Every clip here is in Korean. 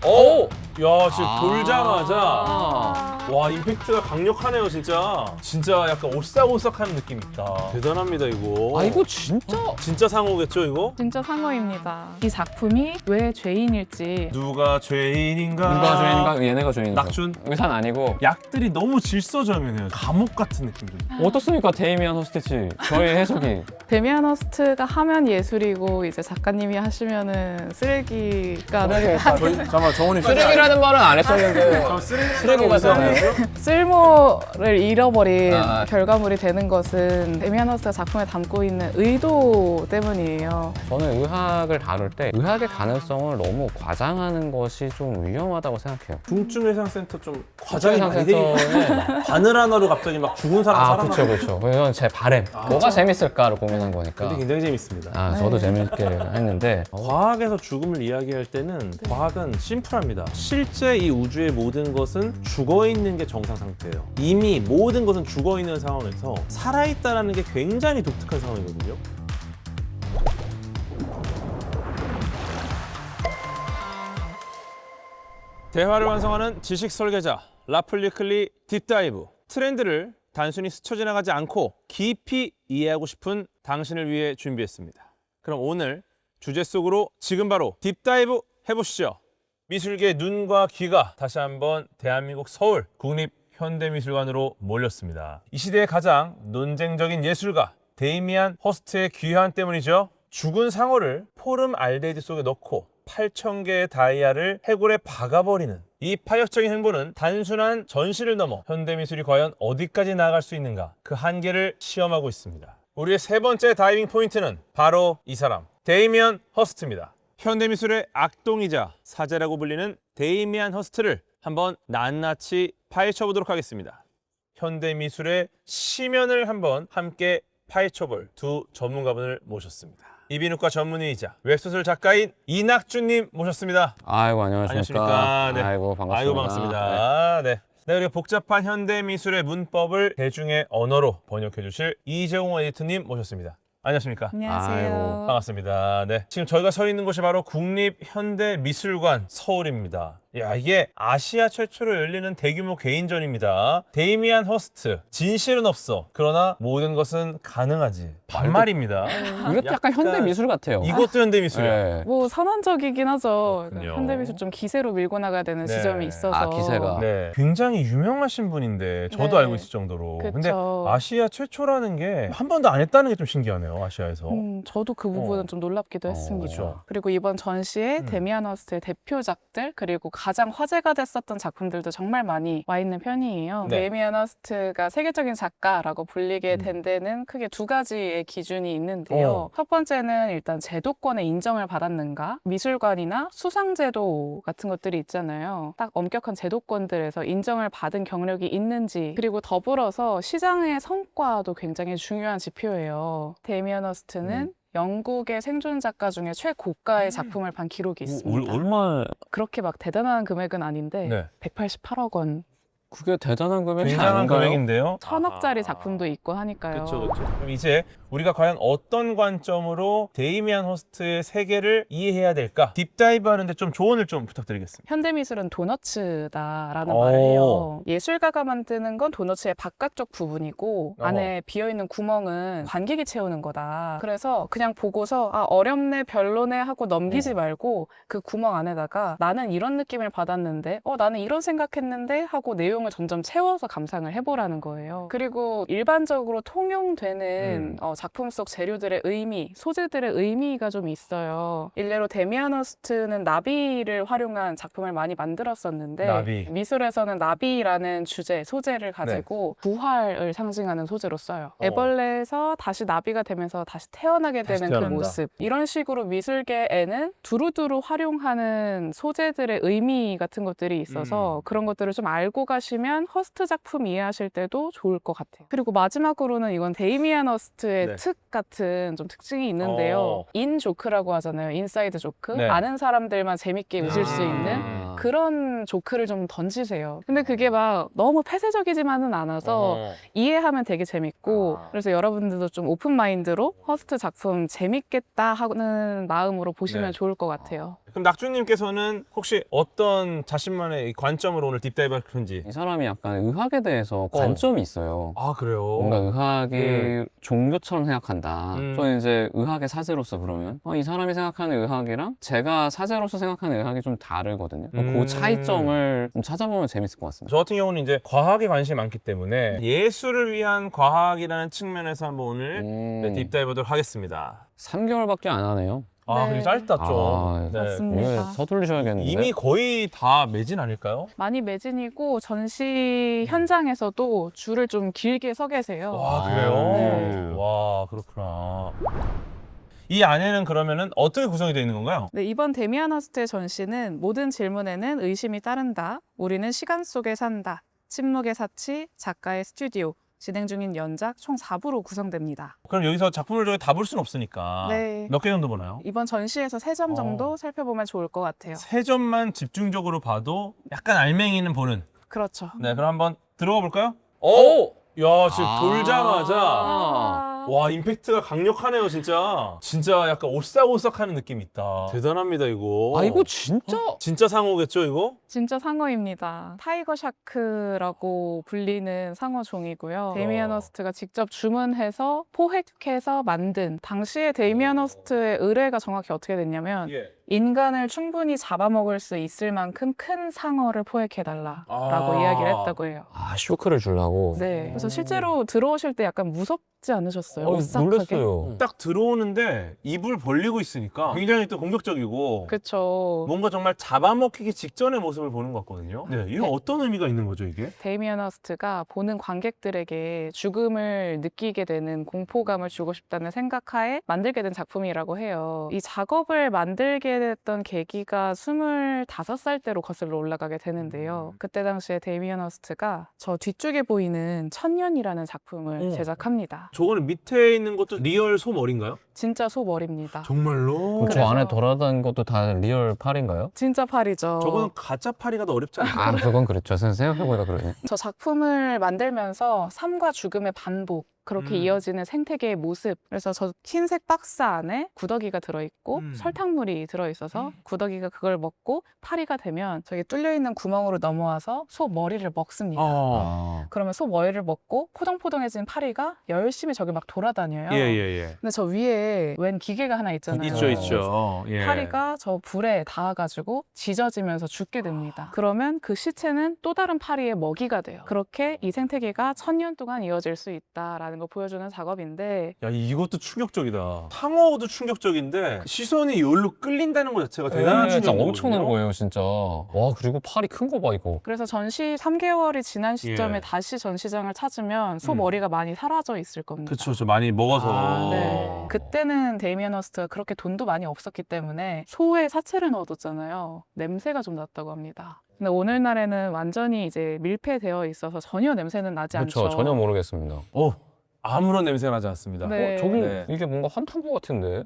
오! 야, 지금 아. 돌자마자 와, 임팩트가 강력하네요, 진짜. 진짜 약간 오싹오싹한 느낌 있다. 대단합니다, 이거. 아 이거 진짜 진짜 상호겠죠, 이거? 진짜 상어입니다. 이 작품이 왜 죄인일지 누가 죄인인가? 누가 죄인인가? 얘네가 죄인인가? 낙준? 의사는 아니고. 약들이 너무 질서정연해요. 감옥 같은 느낌도 있고. 어떻습니까, 데이미안 허스티치? 저의 해석이. 데미안 허스트가 하면 예술이고 이제 작가님이 하시면은 쓰레기가 잠깐만, 정훈이 쓰레기라는 말은 안 했었는데. 쓰레기 같잖아요. 쓸모를 잃어버린 아. 결과물이 되는 것은 데미안 허스트가 작품에 담고 있는 의도 때문이에요. 저는 의학을 다룰 때 의학의 가능성을 너무 과장하는 것이 좀 위험하다고 생각해요. 중증외상센터 좀 과장이 많이 돼 있네. 상센터는 바늘 하나로 갑자기 막 죽은 사람 아, 살아나. 그렇죠. 그건 제 바램. 뭐가 재밌을까를 고민한 거니까. 근데 굉장히 재밌습니다. 아, 저도 재밌게 했는데. 과학에서 죽음을 이야기할 때는 과학은 심플합니다. 실제 이 우주의 모든 것은 죽어 있는 게 정상 상태예요. 이미 모든 것은 죽어 있는 상황에서 살아있다라는 게 굉장히 독특한 상황이거든요. 대화를 완성하는 지식 설계자 라플리클리 딥다이브. 트렌드를 단순히 스쳐 지나가지 않고 깊이 이해하고 싶은 당신을 위해 준비했습니다. 그럼 오늘 주제 속으로 지금 바로 딥다이브 해보시죠. 미술계의 눈과 귀가 다시 한번 대한민국 서울 국립현대미술관으로 몰렸습니다. 이 시대의 가장 논쟁적인 예술가 데이미안 허스트의 귀환 때문이죠. 죽은 상어를 포름 알데히드 속에 넣고 8,000개의 다이아를 해골에 박아버리는 이 파격적인 행보는 단순한 전시를 넘어 현대미술이 과연 어디까지 나아갈 수 있는가, 그 한계를 시험하고 있습니다. 우리의 세 번째 다이빙 포인트는 바로 이 사람, 데이미안 허스트입니다. 현대미술의 악동이자 사제라고 불리는 데이미안 허스트를 한번 낱낱이 파헤쳐보도록 하겠습니다. 현대미술의 심연을 한번 함께 파헤쳐볼 두 전문가분을 모셨습니다. 이비인후과 전문의이자 웹소설 작가인 이낙준님 모셨습니다. 아이고, 안녕하십니까. 안녕하십니까. 네. 아이고, 반갑습니다. 아이고, 반갑습니다. 네. 네, 그리고 복잡한 현대미술의 문법을 대중의 언어로 번역해 주실 이재홍 에디터님 모셨습니다. 안녕하십니까. 안녕하세요. 아이고. 반갑습니다. 네. 지금 저희가 서 있는 곳이 바로 국립현대미술관 서울입니다. 야, 이게 아시아 최초로 열리는 대규모 개인전입니다. 데이미안 허스트, 진실은 없어. 그러나 모든 것은 가능하지. 반말입니다. 이것도 약간 현대미술 같아요. 이것도 현대미술이야. 네. 뭐 선언적이긴 하죠. 그렇군요. 현대미술 좀 기세로 밀고 나가야 되는 네. 지점이 있어서. 아, 기세가. 네. 굉장히 유명하신 분인데 저도 네. 알고 있을 정도로. 그쵸. 근데 아시아 최초라는 게 한 번도 안 했다는 게 좀 신기하네요. 아시아에서. 저도 그 부분은 좀 놀랍기도 했습니다. 그렇죠. 그리고 이번 전시에 데미안 허스트의 대표작들 그리고 가장 화제가 됐었던 작품들도 정말 많이 와 있는 편이에요. 네. 데미안 허스트가 세계적인 작가라고 불리게 된 데는 크게 두 가지의 기준이 있는데요. 첫 번째는 일단 제도권의 인정을 받았는가, 미술관이나 수상제도 같은 것들이 있잖아요. 딱 엄격한 제도권들에서 인정을 받은 경력이 있는지, 그리고 더불어서 시장의 성과도 굉장히 중요한 지표예요. 데미안 허스트는 영국의 생존 작가 중에 최고가의 작품을 판 기록이 있습니다. 얼마, 그렇게 막 대단한 금액은 아닌데 네. 188억 원, 그게 대단한 금액이 굉장한 아닌가요? 금액인데요. 1000억짜리 작품도 있고 하니까요. 그렇죠, 그렇죠. 그럼 이제 우리가 과연 어떤 관점으로 데이미안 허스트의 세계를 이해해야 될까? 딥다이브 하는데 좀 조언을 좀 부탁드리겠습니다. 현대미술은 도너츠다라는 오. 말을 해요. 예술가가 만드는 건 도너츠의 바깥쪽 부분이고 안에 비어있는 구멍은 관객이 채우는 거다. 그래서 그냥 보고서 아 어렵네 별로네 하고 넘기지 말고 그 구멍 안에다가 나는 이런 느낌을 받았는데 나는 이런 생각했는데 하고 내용을 점점 채워서 감상을 해보라는 거예요. 그리고 일반적으로 통용되는 작품 속 재료들의 의미, 소재들의 의미가 좀 있어요. 일례로 데미안 허스트는 나비를 활용한 작품을 많이 만들었었는데 나비. 미술에서는 나비라는 주제, 소재를 가지고 부활을 상징하는 소재로 써요. 애벌레에서 다시 나비가 되면서 다시 태어나게 다시 되는 그 태어난다. 모습. 이런 식으로 미술계에는 두루두루 활용하는 소재들의 의미 같은 것들이 있어서 그런 것들을 좀 알고 가시면 허스트 작품 이해하실 때도 좋을 것 같아요. 그리고 마지막으로는 이건 데이미안 허스트의 네. 특 같은 좀 특징이 있는데요. 인 조크라고 하잖아요. 인사이드 조크. 네. 아는 사람들만 재밌게 웃을 수 있는 그런 조크를 좀 던지세요. 근데 그게 막 너무 폐쇄적이지만은 않아서 이해하면 되게 재밌고 그래서 여러분들도 좀 오픈 마인드로 허스트 작품 재밌겠다 하는 마음으로 보시면 네. 좋을 것 같아요. 그럼 낙주님께서는 혹시 어떤 자신만의 이 관점으로 오늘 딥다이브 할 건지? 이 사람이 약간 의학에 대해서 관점이 있어요. 아, 그래요? 뭔가 의학이 네. 종교처럼 생각한다. 저는 이제 의학의 사제로서 그러면 이 사람이 생각하는 의학이랑 제가 사제로서 생각하는 의학이 좀 다르거든요. 그 차이점을 좀 찾아보면 재밌을 것 같습니다. 저 같은 경우는 이제 과학에 관심이 많기 때문에 예술을 위한 과학이라는 측면에서 한번 오늘 네, 딥다이브하도록 하겠습니다. 3개월밖에 안 하네요. 아, 네. 되게 짧다 좀. 아, 네. 맞습니다. 이거 서둘리셔야겠는데. 이미 거의 다 매진 아닐까요? 많이 매진이고 전시 현장에서도 줄을 좀 길게 서 계세요. 와, 아, 그래요? 네. 와, 그렇구나. 이 안에는 그러면은 어떻게 구성이 되어 있는 건가요? 네, 이번 데미안 허스트의 전시는 모든 질문에는 의심이 따른다. 우리는 시간 속에 산다. 침묵의 사치, 작가의 스튜디오, 진행 중인 연작 총 4부로 구성됩니다. 그럼 여기서 작품을 저희 다 볼 수는 없으니까 네. 몇 개 정도 보나요? 이번 전시에서 3점 정도 살펴보면 좋을 것 같아요. 세 점만 집중적으로 봐도 약간 알맹이는 보는. 그렇죠. 네, 그럼 한번 들어가 볼까요? 오! 야, 지금 아. 돌자마자 아. 와, 임팩트가 강력하네요, 진짜. 진짜 약간 오싹오싹하는 느낌이 있다. 대단합니다, 이거. 아, 이거 진짜? 진짜 상어겠죠, 이거? 진짜 상어입니다. 타이거 샤크라고 불리는 상어 종이고요. 데미안 허스트가 직접 주문해서 포획해서 만든, 당시에 데미안 허스트의 의뢰가 정확히 어떻게 됐냐면 예. 인간을 충분히 잡아먹을 수 있을 만큼 큰 상어를 포획해달라라고 아. 이야기를 했다고 해요. 아, 쇼크를 주려고. 네. 그래서 실제로 들어오실 때 약간 무섭지 않으셨어요? 오싹하게? 놀랐어요. 딱 들어오는데 입을 벌리고 있으니까 굉장히 또 공격적이고 그렇죠. 뭔가 정말 잡아먹히기 직전의 모습을 보는 것 같거든요. 네, 이건 어떤 의미가 있는 거죠, 이게? 데이미안 허스트가 보는 관객들에게 죽음을 느끼게 되는 공포감을 주고 싶다는 생각하에 만들게 된 작품이라고 해요. 이 작업을 만들게 됐던 계기가 25살 때로 거슬러 올라가게 되는데요. 그때 당시에 데이미안 허스트가 저 뒤쪽에 보이는 천년이라는 작품을 제작합니다. 저거는 밑에 있는 것도 리얼 소머리인가요? 진짜 소머리입니다. 정말로? 그럼 저 그래서- 안에 돌아다니는 것도 다 리얼 팔인가요? 진짜 팔이죠. 저거는 가짜 파리가 더 어렵지 않나요? 아, 그건 그렇죠. 생각해보니까 그러네. 저 작품을 만들면서 삶과 죽음의 반복, 그렇게 이어지는 생태계의 모습. 그래서 저 흰색 박스 안에 구더기가 들어있고 설탕물이 들어있어서 구더기가 그걸 먹고 파리가 되면 저기 뚫려있는 구멍으로 넘어와서 소 머리를 먹습니다. 아. 그러면 소 머리를 먹고 포동포동해진 파리가 열심히 저기 막 돌아다녀요. 예. 근데 저 위에 웬 기계가 하나 있잖아요. 있죠. 예. 파리가 저 불에 닿아가지고 지져지면서 죽게 됩니다. 그러면 그 시체는 또 다른 파리의 먹이가 돼요. 그렇게 이 생태계가 1000년 동안 이어질 수 있다라는 걸 보여주는 작업인데 야, 이것도 충격적이다. 상어도 충격적인데 시선이 여기로 끌린다는 것 자체가 대단한 진짜 충격이거든요. 엄청난 거예요, 진짜. 와, 그리고 팔이 큰 거 봐, 이거. 그래서 전시 3개월이 지난 시점에 예. 다시 전시장을 찾으면 소 머리가 많이 사라져 있을 겁니다. 그쵸, 저 많이 먹어서. 아. 네. 그때는 데이미안 허스트가 그렇게 돈도 많이 없었기 때문에 소의 사체를 넣어뒀잖아요. 냄새가 좀 났다고 합니다. 근데 오늘날에는 완전히 이제 밀폐되어 있어서 전혀 냄새는 나지 그렇죠. 않죠. 전혀 모르겠습니다. 아무런 냄새가 나지 않습니다. 네. 저기 네. 이게 뭔가 환타고 같은데?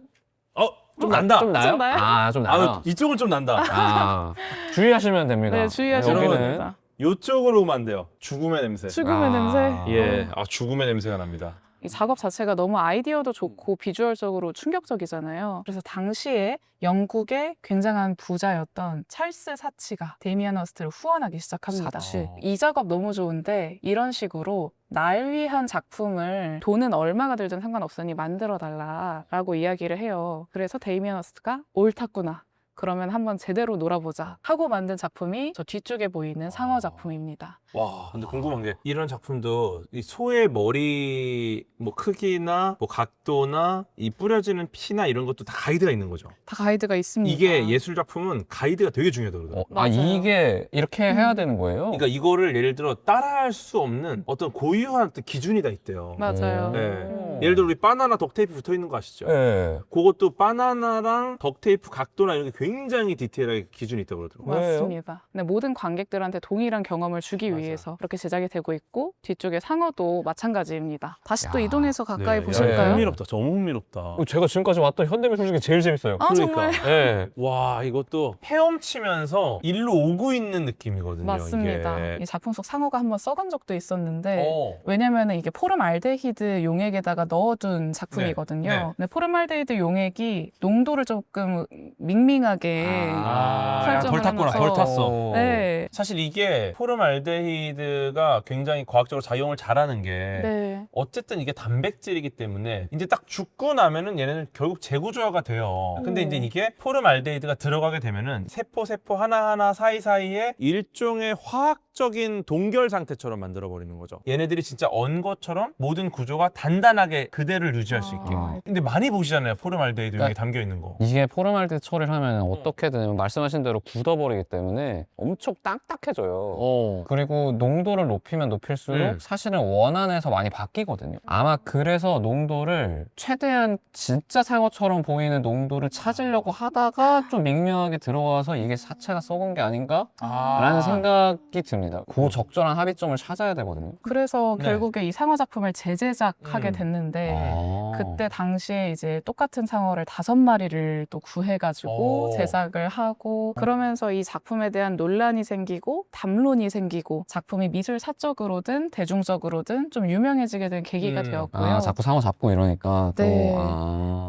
좀 난다. 좀 나요? 좀 나요? 아, 좀 나요? 이쪽은 좀 난다. 아, 주의하시면 됩니다. 네, 주의하시면 여기는 됩니다. 이쪽으로 오면 안 돼요. 죽음의 냄새. 죽음의 아. 냄새. 예, 죽음의 냄새가 납니다. 이 작업 자체가 너무 아이디어도 좋고 비주얼적으로 충격적이잖아요. 그래서 당시에 영국의 굉장한 부자였던 찰스 사치가 데미안 허스트를 후원하기 시작합니다. 사치. 이 작업 너무 좋은데 이런 식으로 날 위한 작품을 돈은 얼마가 들든 상관없으니 만들어달라라고 이야기를 해요. 그래서 데미안 허스트가 옳았구나. 그러면 한번 제대로 놀아보자 하고 만든 작품이 저 뒤쪽에 보이는 상어 작품입니다. 와, 근데 궁금한 게 이런 작품도 이 소의 머리 뭐 크기나 뭐 각도나 이 뿌려지는 피나 이런 것도 다 가이드가 있는 거죠. 다 가이드가 있습니다. 이게 예술 작품은 가이드가 되게 중요하더라고요. 맞아요. 이게 이렇게 해야 되는 거예요? 그러니까 이거를 예를 들어 따라할 수 없는 어떤 고유한 어떤 기준이 다 있대요. 맞아요. 네. 예를 들어 우리 바나나 덕테이프 붙어 있는 거 아시죠? 네. 그것도 바나나랑 덕테이프 각도나 이런 게 굉장히 디테일하게 기준이 있다고 그러더라고요. 왜요? 맞습니다. 근데 모든 관객들한테 동일한 경험을 주기 맞아. 위해서 그렇게 제작이 되고 있고 뒤쪽에 상어도 마찬가지입니다. 다시 또 야. 이동해서 가까이 네, 보실까요? 흥미롭다. 너무 흥미롭다. 제가 지금까지 왔던 현대미술 중에 제일 재밌어요. 아, 정말? 네. 와, 이것도 헤엄치면서 일로 오고 있는 느낌이거든요. 맞습니다. 이게. 이 작품 속 상어가 한번 썩은 적도 있었는데 어. 왜냐면 이게 포름알데히드 용액에다가 넣어둔 작품이거든요. 네. 근데 포름알데히드 용액이 농도를 조금 밍밍하게 단단하게 설정을 덜 탔구나. 하면서 덜 탔어. 네. 사실 이게 포름알데히드가 굉장히 과학적으로 작용을 잘하는 게 네. 어쨌든 이게 단백질이기 때문에 이제 딱 죽고 나면은 얘네는 결국 재구조화가 돼요. 근데 이제 이게 포름알데히드가 들어가게 되면은 세포 하나하나 사이사이에 일종의 화학적인 동결 상태처럼 만들어 버리는 거죠. 얘네들이 진짜 언 것처럼 모든 구조가 단단하게 그대를 유지할 수 있게. 근데 많이 보시잖아요. 포름알데히드 여기 담겨 있는 거. 이게 포름알데히드 처리를 하면 어떻게든 말씀하신 대로 굳어버리기 때문에 엄청 딱딱해져요. 그리고 농도를 높이면 높일수록 사실은 원안에서 많이 바뀌거든요. 아마 그래서 농도를 최대한 진짜 상어처럼 보이는 농도를 찾으려고 하다가 좀 밍밍하게 들어가서 이게 사체가 썩은 게 아닌가라는 생각이 듭니다. 그 적절한 합의점을 찾아야 되거든요. 그래서 네. 결국에 이 상어 작품을 재제작하게 됐는데 그때 당시에 이제 똑같은 상어를 5마리를 또 구해가지고 제작을 하고 그러면서 이 작품에 대한 논란이 생기고 담론이 생기고 작품이 미술 사적으로든 대중적으로든 좀 유명해지게 된 계기가 되었고요. 자꾸 상어 잡고 이러니까 또 네.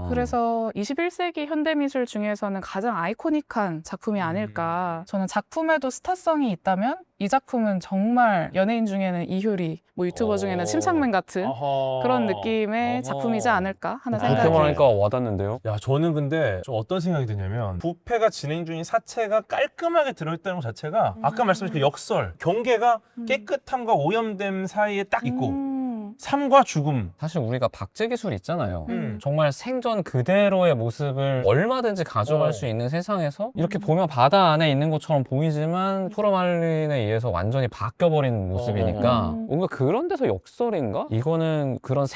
그래서 21세기 현대미술 중에서는 가장 아이코닉한 작품이 아닐까. 저는 작품에도 스타성이 있다면 이 작품은 정말 연예인 중에는 이효리, 뭐 유튜버 중에는 심창맨 같은 그런 느낌의 작품이지 않을까 하는 그렇게 생각이. 말하니까 와닿는데요. 야, 저는 근데 좀 어떤 생각이 드냐면 부패가 진행 중인 사체가 깔끔하게 들어있다는 것 자체가 아까 말씀하신 그 역설, 경계가 깨끗함과 오염됨 사이에 딱 있고 삶과 죽음. 사실 우리가 박제 기술 있잖아요. 정말 생전 그대로의 모습을 얼마든지 가져갈 수 있는 세상에서 이렇게 보면 바다 안에 있는 것처럼 보이지만 포르말린에 의해서 완전히 바뀌어버린 모습이니까 뭔가 그런 데서 역설인가? 이거는 그런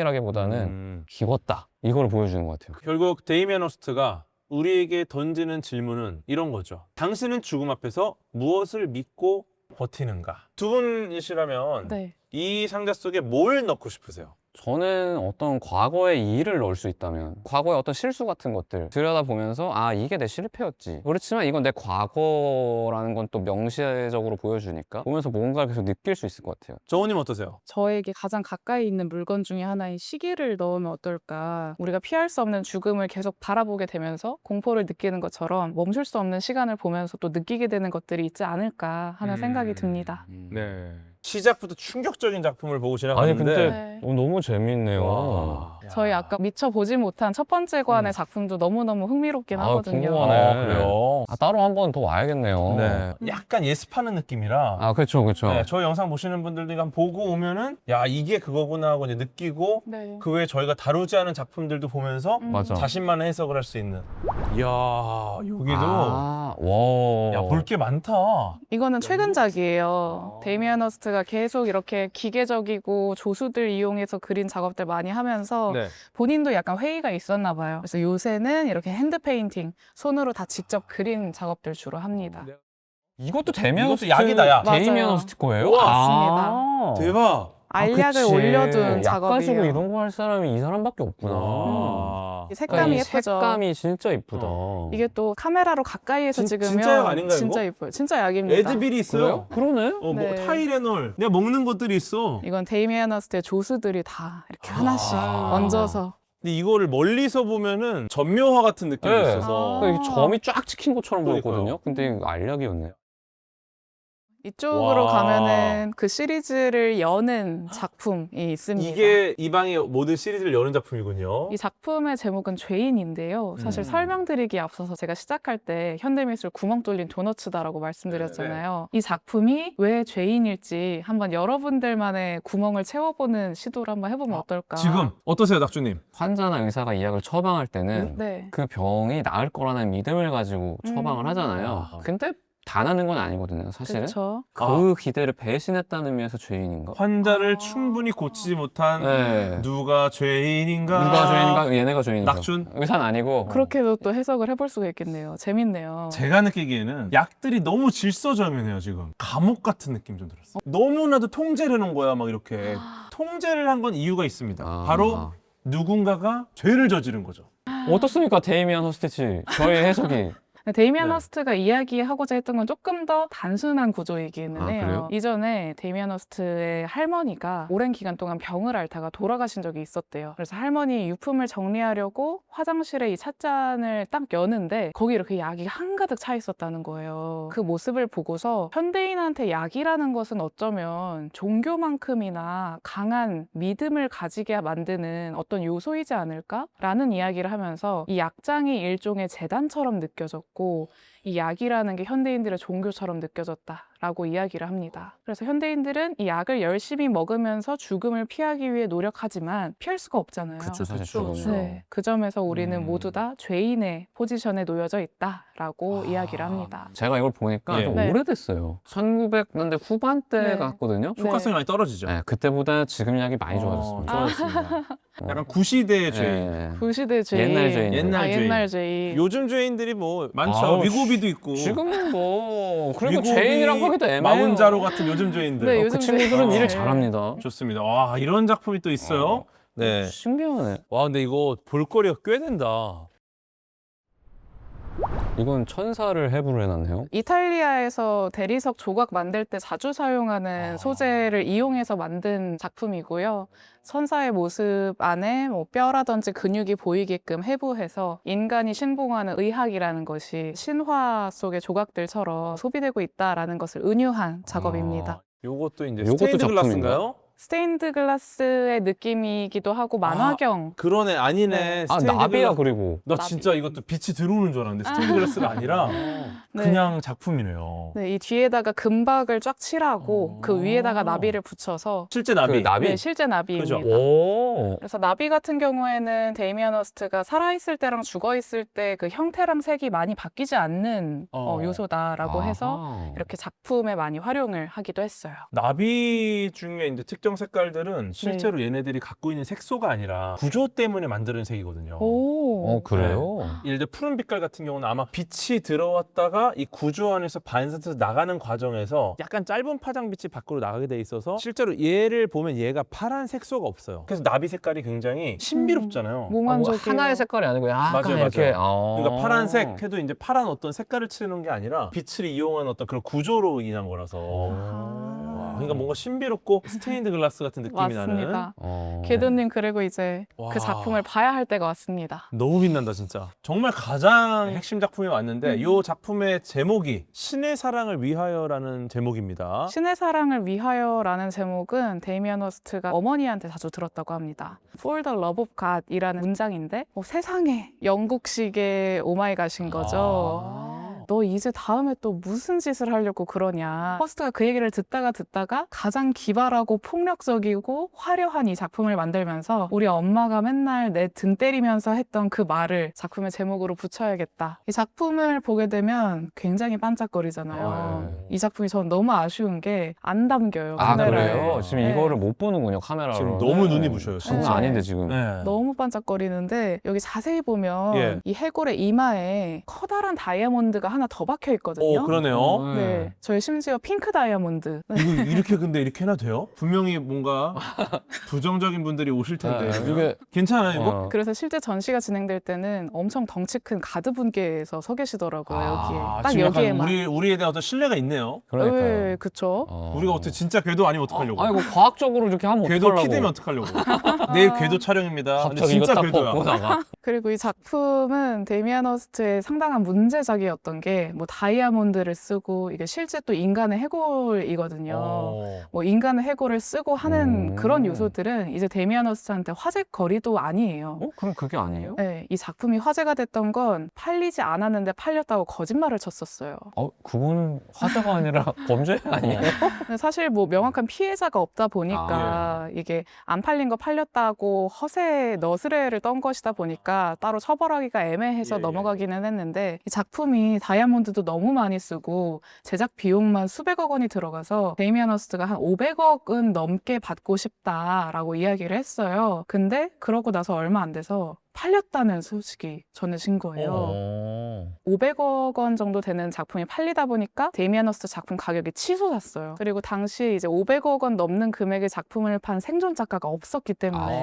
생동감이라기보다는 기웠다. 이걸 보여주는 것 같아요. 결국 데이미안 호스트가 우리에게 던지는 질문은 이런 거죠. 당신은 죽음 앞에서 무엇을 믿고 버티는가? 두 분이시라면 네. 이 상자 속에 뭘 넣고 싶으세요? 저는 어떤 과거의 일을 넣을 수 있다면 과거의 어떤 실수 같은 것들 들여다보면서 아 이게 내 실패였지 그렇지만 이건 내 과거라는 건 또 명시적으로 보여주니까 보면서 뭔가를 계속 느낄 수 있을 것 같아요. 정우님 어떠세요? 저에게 가장 가까이 있는 물건 중에 하나인 시계를 넣으면 어떨까. 우리가 피할 수 없는 죽음을 계속 바라보게 되면서 공포를 느끼는 것처럼 멈출 수 없는 시간을 보면서 또 느끼게 되는 것들이 있지 않을까 하는 생각이 듭니다. 네. 시작부터 충격적인 작품을 보고 아니 지나갔는데 근데 네. 너무 재밌네요. 와. 저희 아까 미처 보지 못한 첫 번째 관의 작품도 너무너무 흥미롭긴 하거든요. 궁금하네. 그래요? 따로 한 번 더 와야겠네요. 네. 약간 예습하는 느낌이라 아 그렇죠 그렇죠. 네, 저희 영상 보시는 분들도 한번 보고 오면은 야 이게 그거구나 하고 이제 느끼고 네. 그 외에 저희가 다루지 않은 작품들도 보면서 맞아. 자신만의 해석을 할 수 있는. 이야 여기도 와. 야 볼 게 많다. 이거는 최근작이에요. 데이미안 허스트가 계속 이렇게 기계적이고 조수들 이용해서 그린 작업들 많이 하면서 네. 본인도 약간 회의가 있었나 봐요. 그래서 요새는 이렇게 핸드 페인팅, 손으로 다 직접 그린 작업들 주로 합니다. 이것도 데미안 이것도 약이다, 약. 데이미안 맞아요. 호스트 거예요? 우와. 아. 대박. 알약을 그치. 올려둔 약 작업이에요. 가지고 이런 거 할 사람이 이 사람밖에 없구나. 와. 이 색감이 이 예쁘죠. 색감이 진짜 이쁘다. 이게 또 카메라로 가까이에서 찍으면 진짜 약 아닌가요, 진짜 이거? 예뻐요. 진짜 약입니다. 에드빌이 있어요. 그러네? 뭐 네. 타이레놀. 내가 먹는 것들이 있어. 이건 데이미안 허스트의 조수들이 다 이렇게 하나씩 얹어서. 근데 이거를 멀리서 보면은 전묘화 같은 느낌이 네. 있어서. 그러니까 이게 점이 쫙 찍힌 것처럼 그러니까요. 보였거든요. 근데 이거 알약이었네요. 이쪽으로 와. 가면은 그 시리즈를 여는 작품이 있습니다. 이게 이 방의 모든 시리즈를 여는 작품이군요. 이 작품의 제목은 죄인인데요. 사실 설명드리기에 앞서서 제가 시작할 때 현대미술 구멍 뚫린 도너츠다라고 말씀드렸잖아요. 이 작품이 왜 죄인일지 한번 여러분들만의 구멍을 채워보는 시도를 한번 해보면 어떨까. 지금 어떠세요, 낙주님? 환자나 의사가 이 약을 처방할 때는 네. 그 병이 나을 거라는 믿음을 가지고 처방을 하잖아요. 근데 다 나는 건 아니거든요, 사실은. 그렇죠. 그 기대를 배신했다는 의미에서 죄인인가? 환자를 충분히 고치지 못한 네. 누가 죄인인가? 누가 죄인인가? 얘네가 죄인이죠. 낙준? 의사는 아니고. 그렇게도 또 해석을 해볼 수가 있겠네요. 재밌네요. 제가 느끼기에는 약들이 너무 질서정연해요, 지금. 감옥 같은 느낌 좀 들었어. 너무나도 통제를 해놓은 거야, 막 이렇게. 통제를 한 건 이유가 있습니다. 아. 바로 누군가가 죄를 저지른 거죠. 어떻습니까, 데이미안 호스티치? 저의 해석이. 근데 데이미안 네. 허스트가 이야기하고자 했던 건 조금 더 단순한 구조이기는 아, 해요. 그래요? 이전에 데이미안 허스트의 할머니가 오랜 기간 동안 병을 앓다가 돌아가신 적이 있었대요. 그래서 할머니 유품을 정리하려고 화장실에 이 찻잔을 딱 여는데 거기 이렇게 약이 한가득 차 있었다는 거예요. 그 모습을 보고서 현대인한테 약이라는 것은 어쩌면 종교만큼이나 강한 믿음을 가지게 만드는 어떤 요소이지 않을까라는 이야기를 하면서 이 약장이 일종의 재단처럼 느껴졌고 이 약이라는 게 현대인들의 종교처럼 느껴졌다라고 이야기를 합니다. 그래서 현대인들은 이 약을 열심히 먹으면서 죽음을 피하기 위해 노력하지만 피할 수가 없잖아요. 그쵸, 사실 그쵸. 죽으면. 네, 그 점에서 우리는 음. 모두 다 죄인의 포지션에 놓여져 있다라고 이야기를 합니다. 제가 이걸 보니까 예. 좀 네. 오래됐어요. 1900년대 후반대 네. 같거든요. 네. 효과성이 많이 떨어지죠. 네, 그때보다 지금 약이 많이 좋아졌습니다. 좋아졌습니다. 약간 구시대의 죄. 네. 구시대 죄인. 옛날 죄인. 옛날 죄인. 옛날 죄인. 요즘 죄인들이 뭐 많죠. 아우, 위고비도 있고. 지금은 뭐 그리고 위고비, 죄인이라고 하기도 애매해요. 마문자로 같은 요즘 죄인들. 네, 그 요즘 친구들은 죄인. 일을 잘합니다. 좋습니다. 와, 이런 작품이 또 있어요. 네. 신기하네. 와, 근데 이거 볼거리가 꽤 된다. 이건 천사를 해부를 해놨네요. 이탈리아에서 대리석 조각 만들 때 자주 사용하는 소재를 이용해서 만든 작품이고요. 천사의 모습 안에 뭐 뼈라든지 근육이 보이게끔 해부해서 인간이 신봉하는 의학이라는 것이 신화 속의 조각들처럼 소비되고 있다라는 것을 은유한 작업입니다. 요것도 이제 요것도 스테인드 작품인가요? 글라스인가요? 스테인드 글라스의 느낌이기도 하고 만화경. 그러네. 아니네. 네. 아, 스테인드 나비야 글라스. 그리고. 나 나비. 진짜 이것도 빛이 들어오는 줄 알았는데 스테인드 글라스가 아니라 네. 그냥 작품이네요. 네, 이 뒤에다가 금박을 쫙 칠하고 그 위에다가 나비를 붙여서 실제 나비. 그 나비. 네, 실제 나비입니다. 그죠? 오. 그래서 나비 같은 경우에는 데이미안 허스트가 살아있을 때랑 죽어있을 때 그 형태랑 색이 많이 바뀌지 않는 요소다라고 해서 아하. 이렇게 작품에 많이 활용을 하기도 했어요. 나비 중에 이제 특정 색깔들은 실제로 얘네들이 갖고 있는 색소가 아니라 구조 때문에 만드는 색이거든요. 오, 그래요? 예를 들어 푸른 빛깔 같은 경우는 아마 빛이 들어왔다가 이 구조 안에서 반사돼서 나가는 과정에서 약간 짧은 파장빛이 밖으로 나가게 돼 있어서 실제로 얘를 보면 얘가 파란 색소가 없어요. 그래서 나비 색깔이 굉장히 신비롭잖아요. 뭐 몽환적이에요. 하나의 색깔이 아니고 약간 맞아요, 이렇게. 그러니까 파란색 해도 이제 파란 어떤 색깔을 칠해놓은 게 아니라 빛을 이용한 어떤 그런 구조로 인한 거라서 와, 그러니까 뭔가 신비롭고 스테인드 글라스 같은 느낌이 나는 맞습니다. 어. 게드님 그리고 이제 와. 그 작품을 봐야 할 때가 왔습니다. 너무 빛난다 진짜. 정말 가장 핵심 작품이 왔는데 이 작품의 제목이 신의 사랑을 위하여라는 제목입니다. 신의 사랑을 위하여라는 제목은 데이미안 허스트가 어머니한테 자주 들었다고 합니다. For the love of God이라는 문장인데 세상에 영국식의 오마이갓인 거죠. 아. 너 이제 다음에 또 무슨 짓을 하려고 그러냐. 허스트가 그 얘기를 듣다가 가장 기발하고 폭력적이고 화려한 이 작품을 만들면서 우리 엄마가 맨날 내 등 때리면서 했던 그 말을 작품의 제목으로 붙여야겠다. 이 작품을 보게 되면 굉장히 반짝거리잖아요. 네. 이 작품이 전 너무 아쉬운 게 안 담겨요. 아, 카메라에. 그래요? 지금 네. 이거를 못 보는군요, 카메라로. 지금 너무 눈이 부셔요, 장난 진짜. 아닌데, 지금. 네. 너무 반짝거리는데 여기 자세히 보면 예. 이 해골의 이마에 커다란 다이아몬드가 하나 더 박혀 있거든요. 오, 그러네요. 네, 저희 심지어 핑크 다이아몬드. 네. 이거 이렇게 근데 이렇게 해놔도 돼요? 분명히 뭔가 부정적인 분들이 오실 텐데 네, 이게 괜찮아요 이거? 어. 그래서 실제 전시가 진행될 때는 엄청 덩치 큰 가드 분께서 서 계시더라고요. 여기에 딱 지금 약간 여기에만. 우리에 대한 어떤 신뢰가 있네요. 그러니까요. 네, 그쵸. 우리가 어떻게 진짜 궤도 아니면 어떡하려고? 아니, 뭐 과학적으로 이렇게 하면 궤도 어떡하려고. 키대면 어떡하려고? 내일 궤도 촬영입니다. 근데 갑자기 이거 진짜 딱 궤도야. 벗고다가. 그리고 이 작품은 데미안 허스트의 상당한 문제작이었던 게 뭐 다이아몬드를 쓰고 이게 실제 또 인간의 해골이거든요. 뭐 인간의 해골을 쓰고 하는 그런 요소들은 이제 데미안 허스트한테 화제거리도 아니에요. 그럼 그게 아니에요? 네, 이 작품이 화제가 됐던 건 팔리지 않았는데 팔렸다고 거짓말을 쳤었어요. 그거는 화제가 아니라 범죄 아니에요? 근데 사실 뭐 명확한 피해자가 없다 보니까 이게 안 팔린 거 팔렸다고 허세 너스레를 떤 것이다 보니까 따로 처벌하기가 애매해서 넘어가기는 했는데 이 작품이 다이아몬드도 너무 많이 쓰고 제작 비용만 수백억 원이 들어가서 데이미안 허스트가 한 500억은 넘게 받고 싶다라고 이야기를 했어요. 근데 그러고 나서 얼마 안 돼서 팔렸다는 소식이 전해진 거예요. 500억 원 정도 되는 작품이 팔리다 보니까 데미안 허스트 작품 가격이 치솟았어요. 그리고 당시 이제 500억 원 넘는 금액의 작품을 판 생존 작가가 없었기 때문에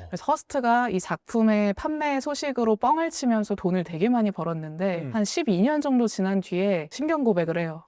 그래서 허스트가 이 작품의 판매 소식으로 뻥을 치면서 돈을 되게 많이 벌었는데 한 12년 정도 지난 뒤에 신경 고백을 해요.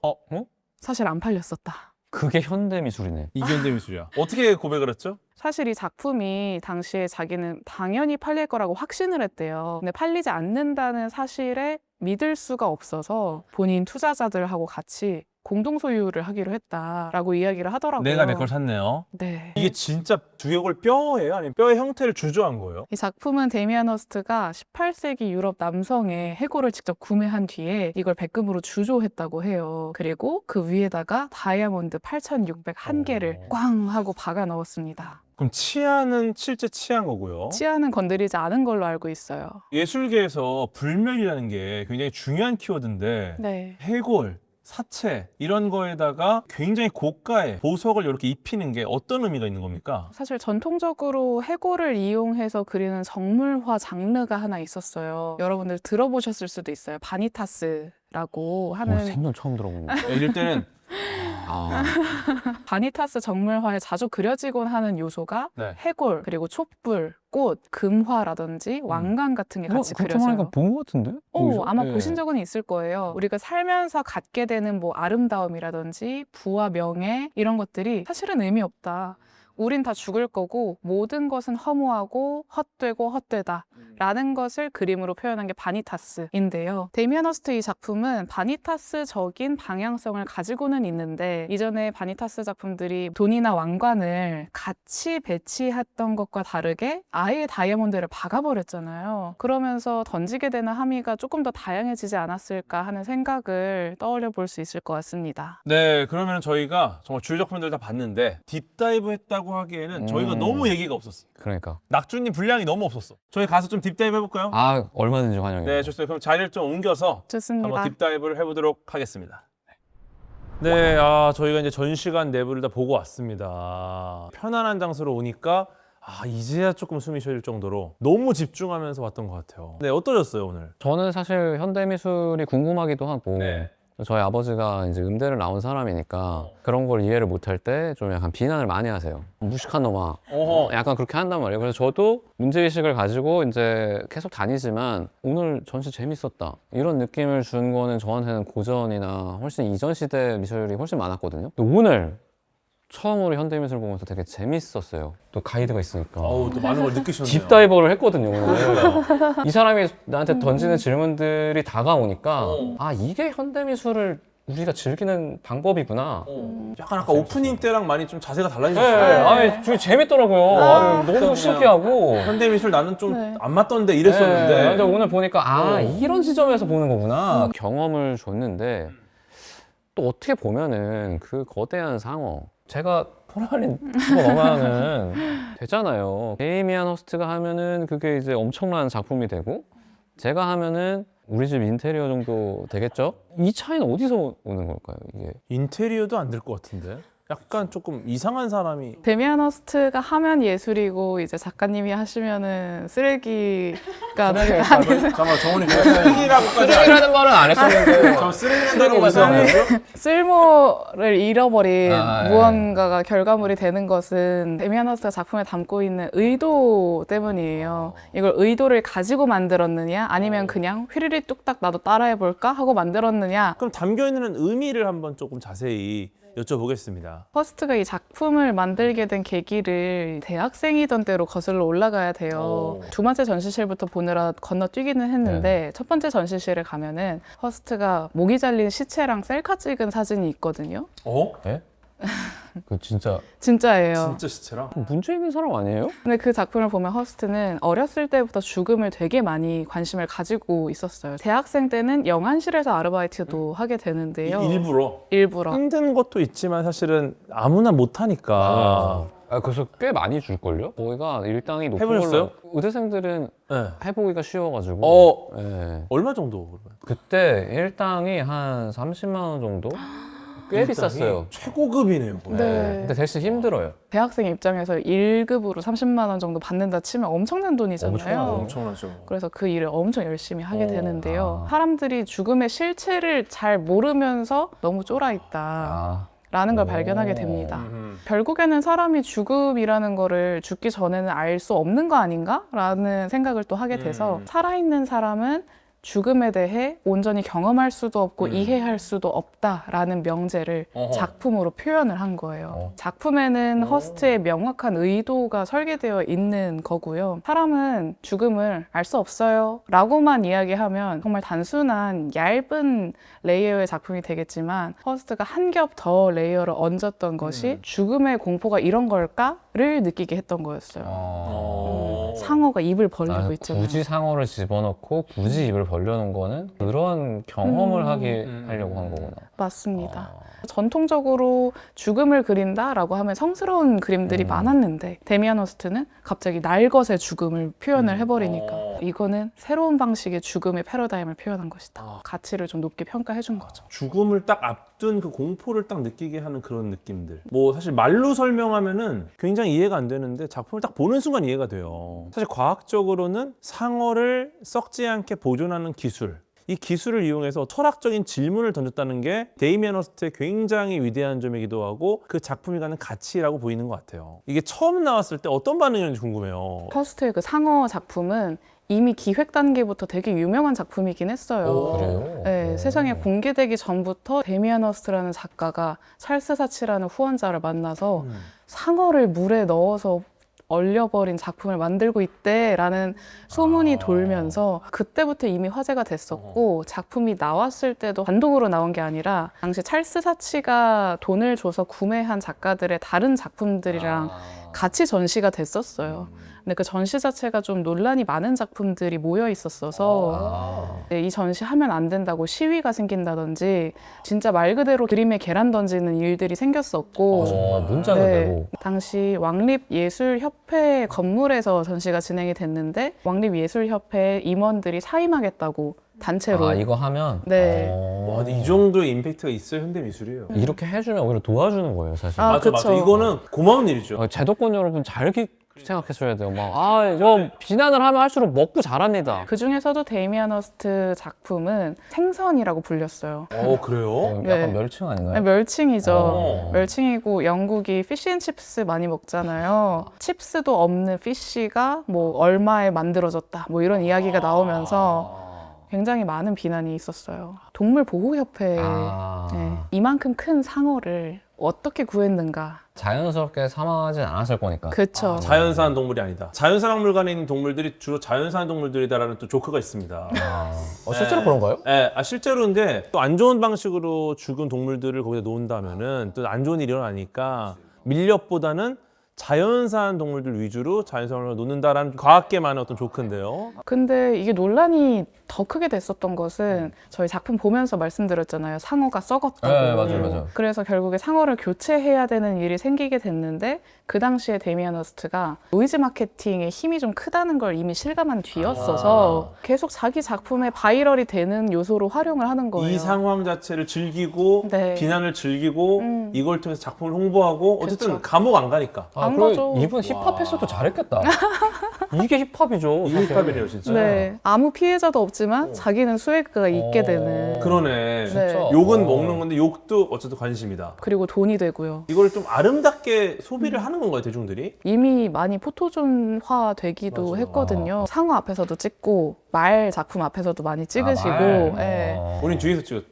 사실 안 팔렸었다. 그게 현대 미술이네. 이게 현대 미술이야. 어떻게 고백을 했죠? 사실 이 작품이 당시에 자기는 당연히 팔릴 거라고 확신을 했대요. 근데 팔리지 않는다는 사실에 믿을 수가 없어서 본인 투자자들하고 같이 공동 소유를 하기로 했다라고 이야기를 하더라고요. 내가 내 걸 샀네요. 네. 이게 진짜 주역을 뼈예요? 아니면 뼈의 형태를 주조한 거예요? 이 작품은 데미안 허스트가 18세기 유럽 남성의 해골을 직접 구매한 뒤에 이걸 백금으로 주조했다고 해요. 그리고 그 위에다가 다이아몬드 8,601개를 꽝 하고 박아 넣었습니다. 그럼 치아는 실제 치아인 거고요. 치아는 건드리지 않은 걸로 알고 있어요. 예술계에서 불멸이라는 게 굉장히 중요한 키워드인데 네. 해골, 사체 이런 거에다가 굉장히 고가의 보석을 이렇게 입히는 게 어떤 의미가 있는 겁니까? 사실 전통적으로 해골을 이용해서 그리는 정물화 장르가 하나 있었어요. 여러분들 들어보셨을 수도 있어요. 바니타스라고 하는 생전 처음 들어보는 이럴 때는 바니타스 정물화에 자주 그려지곤 하는 요소가 네. 해골, 그리고 촛불, 꽃, 금화라든지 왕관 같은 게 같이 그려져요. 본 것 같은데? 아마 보신 적은 있을 거예요. 우리가 살면서 갖게 되는 뭐 아름다움이라든지 부와 명예 이런 것들이 사실은 의미 없다. 우린 다 죽을 거고 모든 것은 허무하고 헛되고 헛되다 라는 것을 그림으로 표현한 게 바니타스인데요. 데미안 허스트 이 작품은 바니타스적인 방향성을 가지고는 있는데 이전에 바니타스 작품들이 돈이나 왕관을 같이 배치했던 것과 다르게 아예 다이아몬드를 박아버렸잖아요. 그러면서 던지게 되는 함의가 조금 더 다양해지지 않았을까 하는 생각을 떠올려 볼 수 있을 것 같습니다. 네, 그러면 저희가 정말 주요 작품들 다 봤는데 딥다이브 했다고 하기에는 저희가 너무 얘기가 없었어요. 그러니까. 낙준님 분량이 너무 없었어. 저희 가서 좀 딥다이브 해볼까요? 얼마든지 환영해요. 네, 좋습니다. 그럼 자리를 좀 옮겨서 좋습니다. 한번 딥다이브를 해보도록 하겠습니다. 네, 저희가 이제 전시관 내부를 다 보고 왔습니다. 편안한 장소로 오니까 이제야 조금 숨이 쉬어질 정도로 너무 집중하면서 봤던 것 같아요. 네, 어떠셨어요, 오늘? 저는 사실 현대미술이 궁금하기도 하고 네. 저희 아버지가 이제 음대를 나온 사람이니까 그런 걸 이해를 못할 때 좀 약간 비난을 많이 하세요. 무식한 놈아. 약간 그렇게 한단 말이에요. 그래서 저도 문제의식을 가지고 이제 계속 다니지만 오늘 전시 재밌었다. 이런 느낌을 준 거는 저한테는 고전이나 훨씬 이전 시대 미술이 훨씬 많았거든요. 근데 오늘 처음으로 현대미술 보면서 되게 재밌었어요. 또 가이드가 있으니까. 또 많은 걸 느끼셨네요. 딥다이버를 했거든요, 오늘. 이 사람이 나한테 던지는 질문들이 다가오니까 이게 현대미술을 우리가 즐기는 방법이구나. 약간 아까 오프닝 때랑 많이 좀 자세가 네, 달라지셨어요. 되게 재밌더라고요. 너무 신기하고. 현대미술 나는 좀 네. 안 맞던데 이랬었는데. 네, 근데 오늘 보니까 이런 시점에서 보는 거구나. 경험을 줬는데 또 어떻게 보면은 그 거대한 상어 제가 포르말린 그거 넘어가면 되잖아요. 데이미안 허스트가 하면은 그게 이제 엄청난 작품이 되고 제가 하면은 우리 집 인테리어 정도 되겠죠? 이 차이는 어디서 오는 걸까요, 이게? 인테리어도 안 될 것 같은데. 약간 조금 이상한 사람이. 데미안 허스트가 하면 예술이고 이제 작가님이 하시면은 쓰레기가 잠깐만, 정훈이 쓰레기라고까지 쓰레기라는 말은 안 했었는데. 저 쓰레기라는 단어 어디서 아니, 나왔어요? 쓸모를 잃어버린 예. 무언가가 결과물이 되는 것은 데미안 허스트가 작품에 담고 있는 의도 때문이에요. 이걸 의도를 가지고 만들었느냐 아니면 그냥 휘리리 뚝딱 나도 따라해볼까 하고 만들었느냐. 그럼 담겨있는 의미를 한번 조금 자세히 여쭤보겠습니다. 허스트가 이 작품을 만들게 된 계기를 대학생이던 때로 거슬러 올라가야 돼요. 두 번째 전시실부터 보느라 건너뛰기는 했는데 첫 번째 전시실에 가면은 허스트가 목이 잘린 시체랑 셀카 찍은 사진이 있거든요. 네? 그 진짜 진짜예요. 진짜 시체랑? 문제 있는 사람 아니에요? 근데 그 작품을 보면 허스트는 어렸을 때부터 죽음을 되게 많이 관심을 가지고 있었어요. 대학생 때는 영안실에서 아르바이트도 하게 되는데요. 일부러. 힘든 것도 있지만 사실은 아무나 못하니까. 그래서 꽤 많이 줄걸요? 거기가 일당이 높은 해보셨어요? 걸로 의대생들은 네. 해보기가 쉬워가지고 네. 얼마 정도? 그러면? 그때 일당이 한 30만 원 정도? 꽤 비쌌어요. 최고급이네요. 거의. 네. 근데 대신 힘들어요. 대학생 입장에서 1급으로 30만 원 정도 받는다 치면 엄청난 돈이잖아요. 엄청나죠. 그래서 그 일을 엄청 열심히 하게 되는데요. 아. 사람들이 죽음의 실체를 잘 모르면서 너무 쫄아 있다. 아, 라는 걸 오. 발견하게 됩니다. 결국에는 사람이 죽음이라는 거를 죽기 전에는 알 수 없는 거 아닌가? 라는 생각을 또 하게 돼서 살아있는 사람은 죽음에 대해 온전히 경험할 수도 없고 이해할 수도 없다라는 명제를 어허. 작품으로 표현을 한 거예요. 작품에는 허스트의 명확한 의도가 설계되어 있는 거고요. 사람은 죽음을 알 수 없어요 라고만 이야기하면 정말 단순한 얇은 레이어의 작품이 되겠지만 허스트가 한 겹 더 레이어를 얹었던 것이 죽음의 공포가 이런 걸까를 느끼게 했던 거였어요. 상어가 입을 벌리고 있잖아요. 굳이 상어를 집어넣고 굳이 입을 벌려놓은 거는 그런 경험을 하려고 한 거구나. 맞습니다. 전통적으로 죽음을 그린다라고 하면 성스러운 그림들이 많았는데 데미안 허스트는 갑자기 날것의 죽음을 표현을 해버리니까 이거는 새로운 방식의 죽음의 패러다임을 표현한 것이다. 가치를 좀 높게 평가해 준 거죠. 죽음을 딱 앞둔 그 공포를 딱 느끼게 하는 그런 느낌들. 뭐 사실 말로 설명하면은 굉장히 이해가 안 되는데 작품을 딱 보는 순간 이해가 돼요. 사실 과학적으로는 상어를 썩지 않게 보존하는 기술, 이 기술을 이용해서 철학적인 질문을 던졌다는 게 데이미안 허스트의 굉장히 위대한 점이기도 하고 그 작품이 가는 가치라고 보이는 것 같아요. 이게 처음 나왔을 때 어떤 반응이었는지 궁금해요. 허스트의 그 상어 작품은 이미 기획 단계부터 되게 유명한 작품이긴 했어요. 그래요? 네, 세상에 공개되기 전부터 데미안 허스트라는 작가가 찰스 사치라는 후원자를 만나서 상어를 물에 넣어서 얼려버린 작품을 만들고 있대라는 소문이 돌면서 그때부터 이미 화제가 됐었고 작품이 나왔을 때도 단독으로 나온 게 아니라 당시 찰스 사치가 돈을 줘서 구매한 작가들의 다른 작품들이랑 같이 전시가 됐었어요. 근데 그 전시 자체가 좀 논란이 많은 작품들이 모여 있었어서 네, 이 전시 하면 안 된다고 시위가 생긴다든지 진짜 말 그대로 그림에 계란 던지는 일들이 생겼었고 문자가 되고. 당시 왕립예술협회 건물에서 전시가 진행이 됐는데 왕립예술협회 임원들이 사임하겠다고 단체로 이거 하면 네. 와, 근데 이 정도의 임팩트가 있어요, 현대 미술이에요. 이렇게 해주면 오히려 도와주는 거예요, 사실. 맞아, 맞아. 그쵸. 이거는 고마운 일이죠. 제도권 여러분 잘 생각했어야 돼요. 저 비난을 하면 할수록 먹고 자랍니다. 그 중에서도 데이미안 허스트 작품은 생선이라고 불렸어요. 그래요? 약간 네. 멸칭 아닌가요? 아니, 멸칭이죠. 어. 멸칭이고 영국이 피쉬앤칩스 많이 먹잖아요. 칩스도 없는 피쉬가 뭐 얼마에 만들어졌다 뭐 이런 이야기가 나오면서 굉장히 많은 비난이 있었어요. 동물보호협회 네, 이만큼 큰 상어를 어떻게 구했는가. 자연스럽게 사망하진 않았을 거니까. 그쵸. 자연사한 동물이 아니다. 자연사박물관에 있는 동물들이 주로 자연사한 동물들이다라는 또 조크가 있습니다. 실제로 그런가요? 네, 실제로인데 또 안 좋은 방식으로 죽은 동물들을 거기다 놓은다면은 또 안 좋은 일이 일어나니까 밀렵보다는 자연사한 동물들 위주로 자연사를 놓는다라는 과학계만의 어떤 조크인데요. 근데 이게 논란이 더 크게 됐었던 것은 저희 작품 보면서 말씀드렸잖아요. 상어가 썩었다고. 네, 맞아요. 그래서 결국에 상어를 교체해야 되는 일이 생기게 됐는데 그 당시에 데미안 허스트가 노이즈 마케팅의 힘이 좀 크다는 걸 이미 실감한 뒤였어서 계속 자기 작품에 바이럴이 되는 요소로 활용을 하는 거예요. 이 상황 자체를 즐기고 네. 비난을 즐기고 이걸 통해서 작품을 홍보하고 어쨌든 그쵸. 감옥 안 가니까. 안 그리고 가죠. 이분 힙합했어도 잘했겠다. 이게 힙합이죠. 이게 힙합이네요, 진짜. 네, 아무 피해자도 없지만 자기는 수혜가 있게 되는. 그러네. 네. 욕은 먹는 건데 욕도 어쨌든 관심이다. 그리고 돈이 되고요. 이걸 좀 아름답게 소비를 하는 건가요, 대중들이? 이미 많이 포토존화 되기도 맞아요. 했거든요. 상어 앞에서도 찍고 말 작품 앞에서도 많이 찍으시고 예. 본인 뒤에서 찍었고요.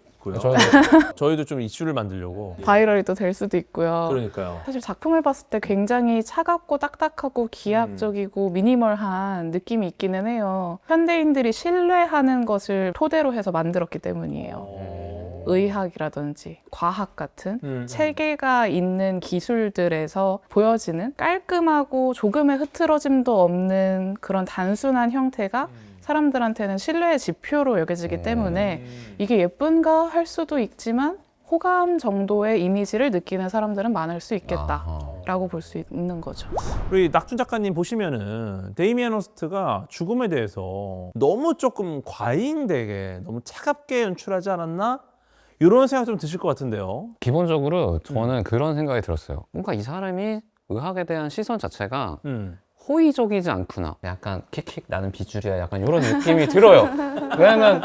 저희도 좀 이슈를 만들려고. 바이럴이 또 될 수도 있고요. 그러니까요. 사실 작품을 봤을 때 굉장히 차갑고 딱딱하고 기하학적이고 미니멀한 느낌이 있기는 해요. 현대인들이 신뢰하는 것을 토대로 해서 만들었기 때문이에요. 의학이라든지 과학 같은 체계가 있는 기술들에서 보여지는 깔끔하고 조금의 흐트러짐도 없는 그런 단순한 형태가 사람들한테는 신뢰의 지표로 여겨지기 때문에 이게 예쁜가 할 수도 있지만 호감 정도의 이미지를 느끼는 사람들은 많을 수 있겠다라고 볼 수 있는 거죠. 우리 낙준 작가님 보시면은 데이미안 허스트가 죽음에 대해서 너무 조금 과잉되게 너무 차갑게 연출하지 않았나? 이런 생각 좀 드실 것 같은데요. 기본적으로 저는 그런 생각이 들었어요. 뭔가 이 사람이 의학에 대한 시선 자체가 호의적이지 않구나. 약간 킥킥 나는 비주류야. 약간 이런 느낌이 들어요. 왜냐면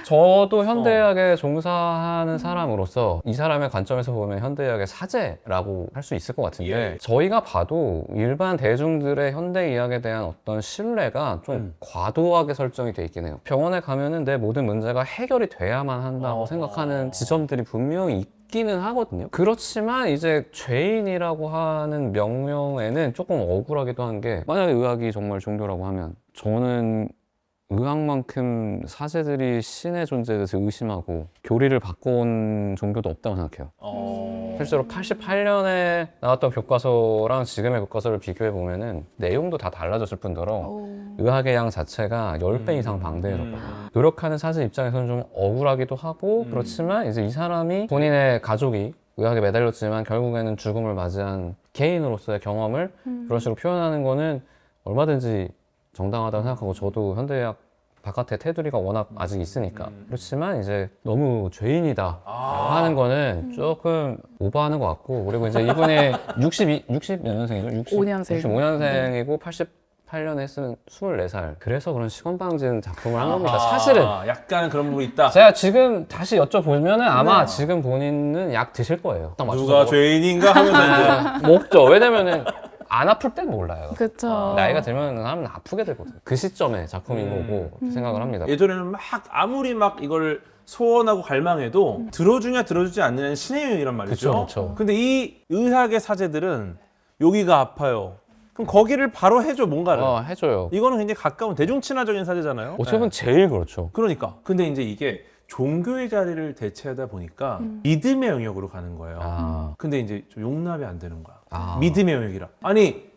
저도 현대의학에 종사하는 사람으로서 이 사람의 관점에서 보면 현대의학의 사제라고 할 수 있을 것 같은데 예. 저희가 봐도 일반 대중들의 현대의학에 대한 어떤 신뢰가 좀 과도하게 설정이 돼 있긴 해요. 병원에 가면은 내 모든 문제가 해결이 돼야만 한다고 생각하는 지점들이 분명히 있기는 하거든요. 그렇지만 이제 죄인이라고 하는 명명에는 조금 억울하기도 한 게 만약에 의학이 정말 종교라고 하면 저는 의학만큼 사제들이 신의 존재에 대해서 의심하고 교리를 바꿔온 종교도 없다고 생각해요. 실제로 88년에 나왔던 교과서랑 지금의 교과서를 비교해 보면은 내용도 다 달라졌을 뿐더러 의학의 양 자체가 10배 이상 방대해졌거든요. 노력하는 사제 입장에서는 좀 억울하기도 하고 그렇지만 이제 이 사람이 본인의 가족이 의학에 매달렸지만 결국에는 죽음을 맞이한 개인으로서의 경험을 그런 식으로 표현하는 거는 얼마든지 정당하다고 생각하고 저도 현대의학 바깥에 테두리가 워낙 아직 있으니까 그렇지만 이제 너무 죄인이다 하는 거는 조금 오버하는 것 같고 그리고 이제 이분이 60몇 년생이죠? 5년생. 65년생이고 88년에 했으면 24살 그래서 그런 시건방진 작품을 한 겁니다. 사실은 약간 그런 부분이 있다. 제가 지금 다시 여쭤보면은 아마 지금 본인은 약 드실 거예요. 딱 맞춰서 누가 죄인인가 하면서 이제 먹죠. 왜냐면은 안 아플 땐 몰라요. 그쵸. 나이가 들면 사람은 아프게 되거든. 그 시점에 작품인 거고 그렇게 생각을 합니다. 예전에는 막 아무리 막 이걸 소원하고 갈망해도 들어주냐 들어주지 않느냐는 신의 영역이란 말이죠. 그쵸. 근데 이 의학의 사제들은 여기가 아파요. 그럼 거기를 바로 해줘 뭔가를. 해줘요. 이거는 굉장히 가까운 대중 친화적인 사제잖아요. 어떻게 보면 제일 그렇죠. 그러니까. 근데 이제 이게 종교의 자리를 대체하다 보니까 믿음의 영역으로 가는 거예요. 근데 이제 좀 용납이 안 되는 거야. 믿음의 영역이라. 아니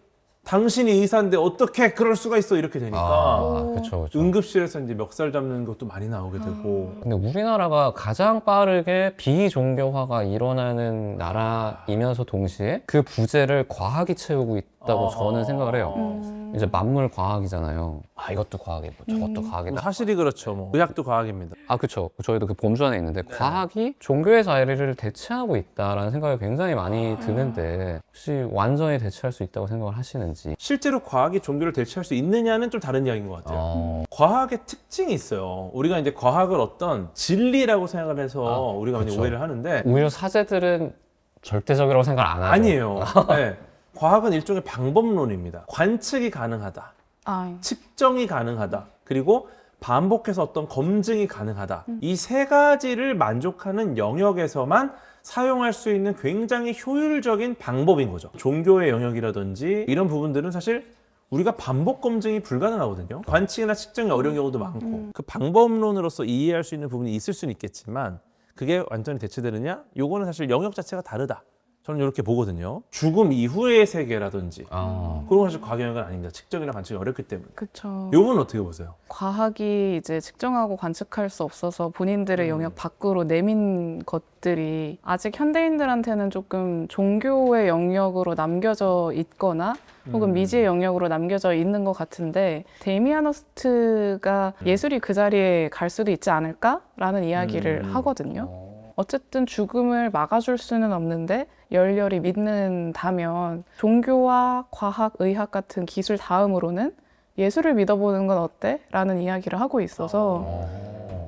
당신이 의사인데 어떻게 그럴 수가 있어 이렇게 되니까 그렇죠. 응급실에서 이제 멱살 잡는 것도 많이 나오게 되고. 근데 우리나라가 가장 빠르게 비종교화가 일어나는 나라이면서 동시에 그 부재를 과학이 채우고 있다고 저는 생각을 해요. 이제 만물 과학이잖아요. 이것도 과학이고 저것도 과학이다. 사실이 그렇죠. 뭐 의학도 과학입니다. 그렇죠. 저희도 그 범주 안에 있는데 과학이 종교의 자리를 대체하고 있다라는 생각이 굉장히 많이 드는데 혹시 완전히 대체할 수 있다고 생각을 하시는지? 실제로 과학이 종교를 대체할 수 있느냐는 좀 다른 이야기인 것 같아요. 과학의 특징이 있어요. 우리가 이제 과학을 어떤 진리라고 생각을 해서 우리가 많이 그쵸. 오해를 하는데 오히려 사제들은 절대적이라고 생각을 안 하죠. 아니에요. 네. 과학은 일종의 방법론입니다. 관측이 가능하다. 측정이 가능하다. 그리고 반복해서 어떤 검증이 가능하다. 이 세 가지를 만족하는 영역에서만 사용할 수 있는 굉장히 효율적인 방법인 거죠. 종교의 영역이라든지 이런 부분들은 사실 우리가 반복 검증이 불가능하거든요. 관측이나 측정이 어려운 경우도 많고 그 방법론으로서 이해할 수 있는 부분이 있을 수는 있겠지만 그게 완전히 대체되느냐? 요거는 사실 영역 자체가 다르다. 저는 이렇게 보거든요. 죽음 이후의 세계라든지 그런 건 사실 과학 영역은 아닙니다. 측정이나 관측이 어렵기 때문에. 그쵸. 요건 어떻게 보세요? 과학이 이제 측정하고 관측할 수 없어서 본인들의 영역 밖으로 내민 것들이 아직 현대인들한테는 조금 종교의 영역으로 남겨져 있거나 혹은 미지의 영역으로 남겨져 있는 것 같은데 데이미안 허스트가 예술이 그 자리에 갈 수도 있지 않을까라는 이야기를 하거든요. 어쨌든 죽음을 막아줄 수는 없는데 열렬히 믿는다면 종교와 과학, 의학 같은 기술 다음으로는 예술을 믿어보는 건 어때? 라는 이야기를 하고 있어서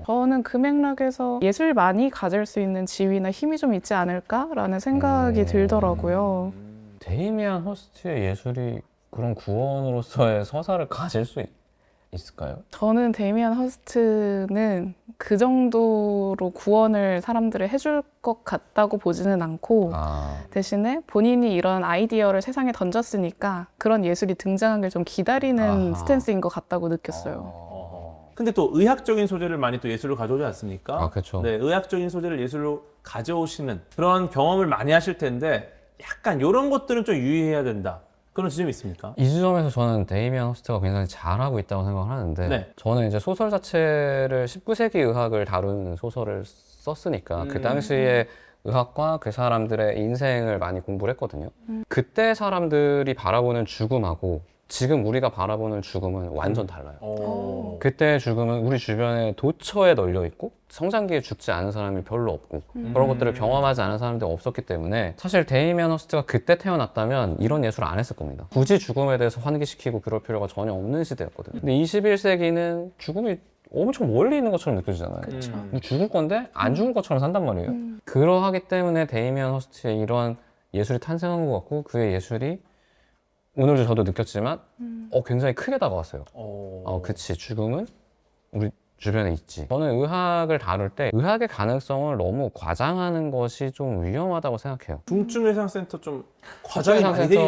저는 그 맥락에서 예술만이 가질 수 있는 지위나 힘이 좀 있지 않을까라는 생각이 들더라고요. 데이미안 허스트의 예술이 그런 구원으로서의 서사를 가질 수 있을까요? 저는 데이미안 허스트는 그 정도로 구원을 사람들을 해줄 것 같다고 보지는 않고 대신에 본인이 이런 아이디어를 세상에 던졌으니까 그런 예술이 등장하길 좀 기다리는 스탠스인 것 같다고 느꼈어요. 근데 또 의학적인 소재를 많이 또 예술로 가져오지 않습니까? 그렇죠. 네, 의학적인 소재를 예술로 가져오시는 그런 경험을 많이 하실 텐데 약간 이런 것들은 좀 유의해야 된다. 그런 지점이 있습니까? 이 지점에서 저는 데이미안 허스트가 굉장히 잘하고 있다고 생각을 하는데 네. 저는 이제 소설 자체를 19세기 의학을 다룬 소설을 썼으니까 그 당시에 의학과 그 사람들의 인생을 많이 공부를 했거든요. 그때 사람들이 바라보는 죽음하고 지금 우리가 바라보는 죽음은 완전 달라요. 오. 그때 죽음은 우리 주변에 도처에 널려 있고 성장기에 죽지 않은 사람이 별로 없고 그런 것들을 경험하지 않은 사람들이 없었기 때문에 사실 데이미안 허스트가 그때 태어났다면 이런 예술을 안 했을 겁니다. 굳이 죽음에 대해서 환기시키고 그럴 필요가 전혀 없는 시대였거든요. 근데 21세기는 죽음이 엄청 멀리 있는 것처럼 느껴지잖아요. 그쵸. 뭐 죽을 건데 안 죽을 것처럼 산단 말이에요. 그러하기 때문에 데이미안 허스트의 이런 예술이 탄생한 것 같고 그의 예술이 오늘도 저도 느꼈지만 굉장히 크게 다가왔어요. 그치, 죽음은 우리 주변에 있지. 저는 의학을 다룰 때 의학의 가능성을 너무 과장하는 것이 좀 위험하다고 생각해요. 중증외상센터 좀 과장이 많이 되긴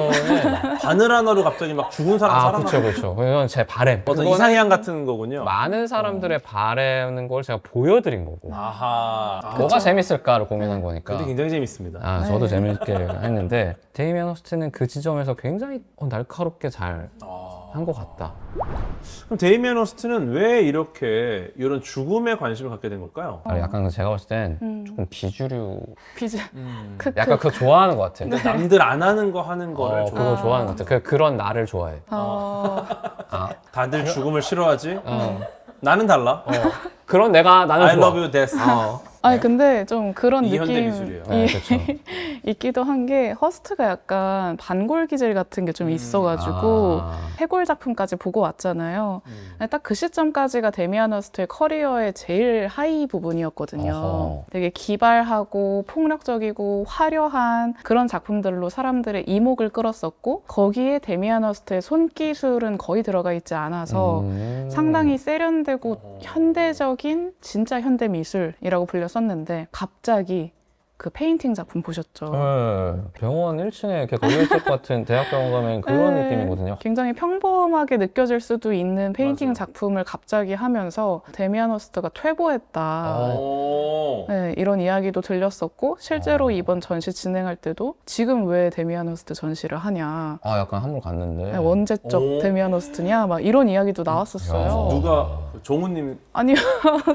바늘 하나로 갑자기 막 죽은 사람 살아나. 그렇죠. 그건 제 바램. 어떤 그거는 이상향 같은 거군요. 많은 사람들의 바라는 걸 제가 보여드린 거고. 아하. 뭐가 재밌을까를 고민한 거니까. 근데 굉장히 재밌습니다. 저도 재밌게 했는데 데이미안 허스트는 그 지점에서 굉장히 날카롭게 잘 한 것 같다. 그럼 데이미안 허스트는 왜 이렇게 이런 죽음에 관심을 갖게 된 걸까요? 약간 제가 봤을 땐 조금 비주류 비즈. 약간 그거 좋아하는 것 같아. 남들 안 하는 거 하는 거를 좋아. 그거 좋아하는 것 같아. 그런 나를 좋아해. 다들 죽음을 싫어하지? 나는 달라. 그런 나는 I 좋아. love you, death. 아니 근데 좀 그런 이 현대 느낌 미술이에요. 그렇죠. 있기도 한 게 허스트가 약간 반골 기질 같은 게 좀 있어가지고 해골 작품까지 보고 왔잖아요. 딱 그 시점까지가 데미안 허스트의 커리어의 제일 하이 부분이었거든요. 어허. 되게 기발하고 폭력적이고 화려한 그런 작품들로 사람들의 이목을 끌었었고 거기에 데미안 허스트의 손기술은 거의 들어가 있지 않아서 상당히 세련되고 현대적인 진짜 현대 미술이라고 불렸었는데 갑자기 그 페인팅 작품 보셨죠? 병원 1층에 이렇게 걸려있을 것 같은 대학병원 가면 그런 네. 느낌이거든요. 굉장히 평범하게 느껴질 수도 있는 페인팅 맞아요. 작품을 갑자기 하면서 데미안 허스트가 퇴보했다. 오. 네, 이런 이야기도 들렸었고 실제로 이번 전시 진행할 때도 지금 왜 데미안 허스트 전시를 하냐, 약간 한물 갔는데. 네, 언제적 오. 데미안 허스트냐 막 이런 이야기도 나왔었어요. 누가 종우님 아니요,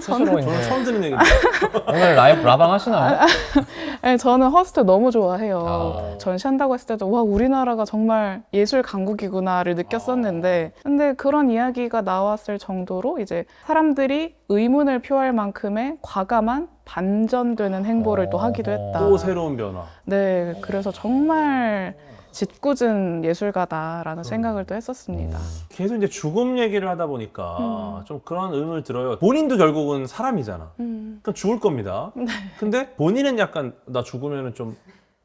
스스로 저는 처음 듣는 얘기인데. 오늘 라방 하시나요? 네, 저는 허스트 너무 좋아해요. 전시한다고 했을 때도 와 우리나라가 정말 예술 강국이구나를 느꼈었는데 근데 그런 이야기가 나왔을 정도로 이제 사람들이 의문을 표할 만큼의 과감한 반전되는 행보를 또 하기도 했다. 또 새로운 변화. 네, 그래서 정말 짓궂은 예술가다라는 생각을 또 했었습니다. 계속 이제 죽음 얘기를 하다 보니까 좀 그런 의문을 들어요. 본인도 결국은 사람이잖아. 그럼 죽을 겁니다. 근데 본인은 약간 나 죽으면은 좀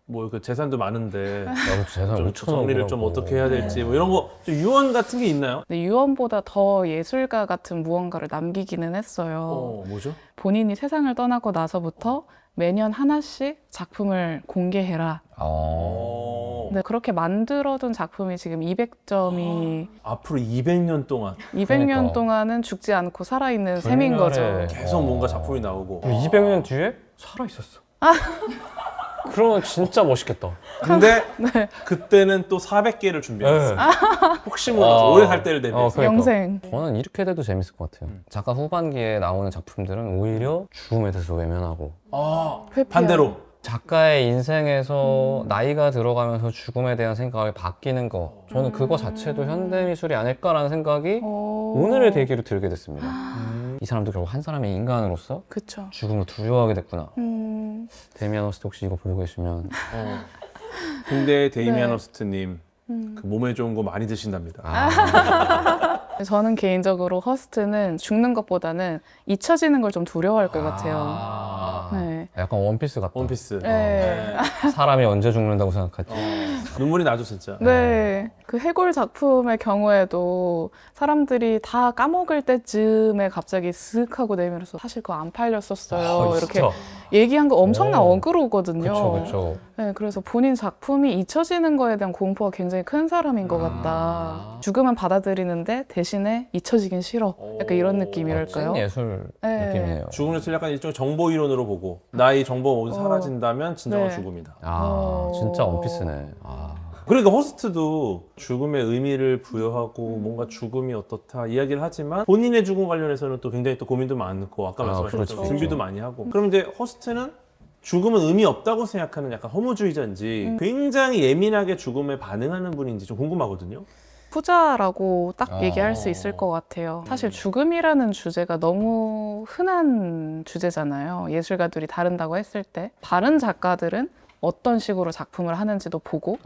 뭐 그 재산도 많은데 재산 좀 5천 정리를 좀 어떻게 해야 될지 뭐 이런 거 좀 유언 같은 게 있나요? 근데 유언보다 더 예술가 같은 무언가를 남기기는 했어요. 뭐죠? 본인이 세상을 떠나고 나서부터 매년 하나씩 작품을 공개해라. 네, 그렇게 만들어둔 작품이 지금 200점이 앞으로 200년 동안 200년 그러니까. 동안은 죽지 않고 살아있는 셈인 거죠. 계속 뭔가 작품이 나오고. 200년 뒤에 살아있었어. 그러면 진짜 멋있겠다. 근데 그때는 또 400개를 준비했어요. 혹시 몰라서 오래 살 때를 대비해서. 그러니까. 영생. 저는 이렇게 돼도 재밌을 것 같아요. 작가 후반기에 나오는 작품들은 오히려 죽음에 대해서 외면하고 회피하고. 반대로. 작가의 인생에서 나이가 들어가면서 죽음에 대한 생각이 바뀌는 거, 저는 그거 자체도 현대미술이 아닐까라는 생각이 오늘의 계기로 들게 됐습니다. 이 사람도 결국 한 사람의 인간으로서 그쵸. 죽음을 두려워하게 됐구나. 데미안 허스트 혹시 이거 보고 계시면 근데 데이미안 네. 허스트님 그 몸에 좋은 거 많이 드신답니다. 저는 개인적으로 허스트는 죽는 것보다는 잊혀지는 걸 좀 두려워할 것 같아요. 네. 약간 원피스 같다. 원피스. 네. 사람이 언제 죽는다고 생각하지? 눈물이 나죠 진짜. 네. 그 해골 작품의 경우에도 사람들이 다 까먹을 때쯤에 갑자기 쓱 하고 내밀어서 사실 그거 안 팔렸었어요. 이렇게 진짜. 얘기한 거 엄청난 오. 어그로거든요. 그쵸. 네, 그래서 본인 작품이 잊혀지는 거에 대한 공포가 굉장히 큰 사람인 것 같다. 죽음은 받아들이는데 대신에 잊혀지긴 싫어. 약간 이런 느낌이랄까요? 찐 예술 네. 느낌이네요. 죽음을 약간 일종의 정보 이론으로 보고 나의 정보가 모두 사라진다면 진정한 네. 죽음이다. 진짜 원피스네. 그러니까 허스트도 죽음의 의미를 부여하고 뭔가 죽음이 어떻다 이야기를 하지만 본인의 죽음 관련해서는 또 굉장히 또 고민도 많고 아까 말씀하신 그렇죠. 것처럼 준비도 많이 하고 그럼 이제 허스트는 죽음은 의미 없다고 생각하는 약간 허무주의자인지 굉장히 예민하게 죽음에 반응하는 분인지 좀 궁금하거든요. 후자라고 딱 얘기할 수 있을 것 같아요. 사실 죽음이라는 주제가 너무 흔한 주제잖아요. 예술가들이 다룬다고 했을 때 다른 작가들은 어떤 식으로 작품을 하는지도 보고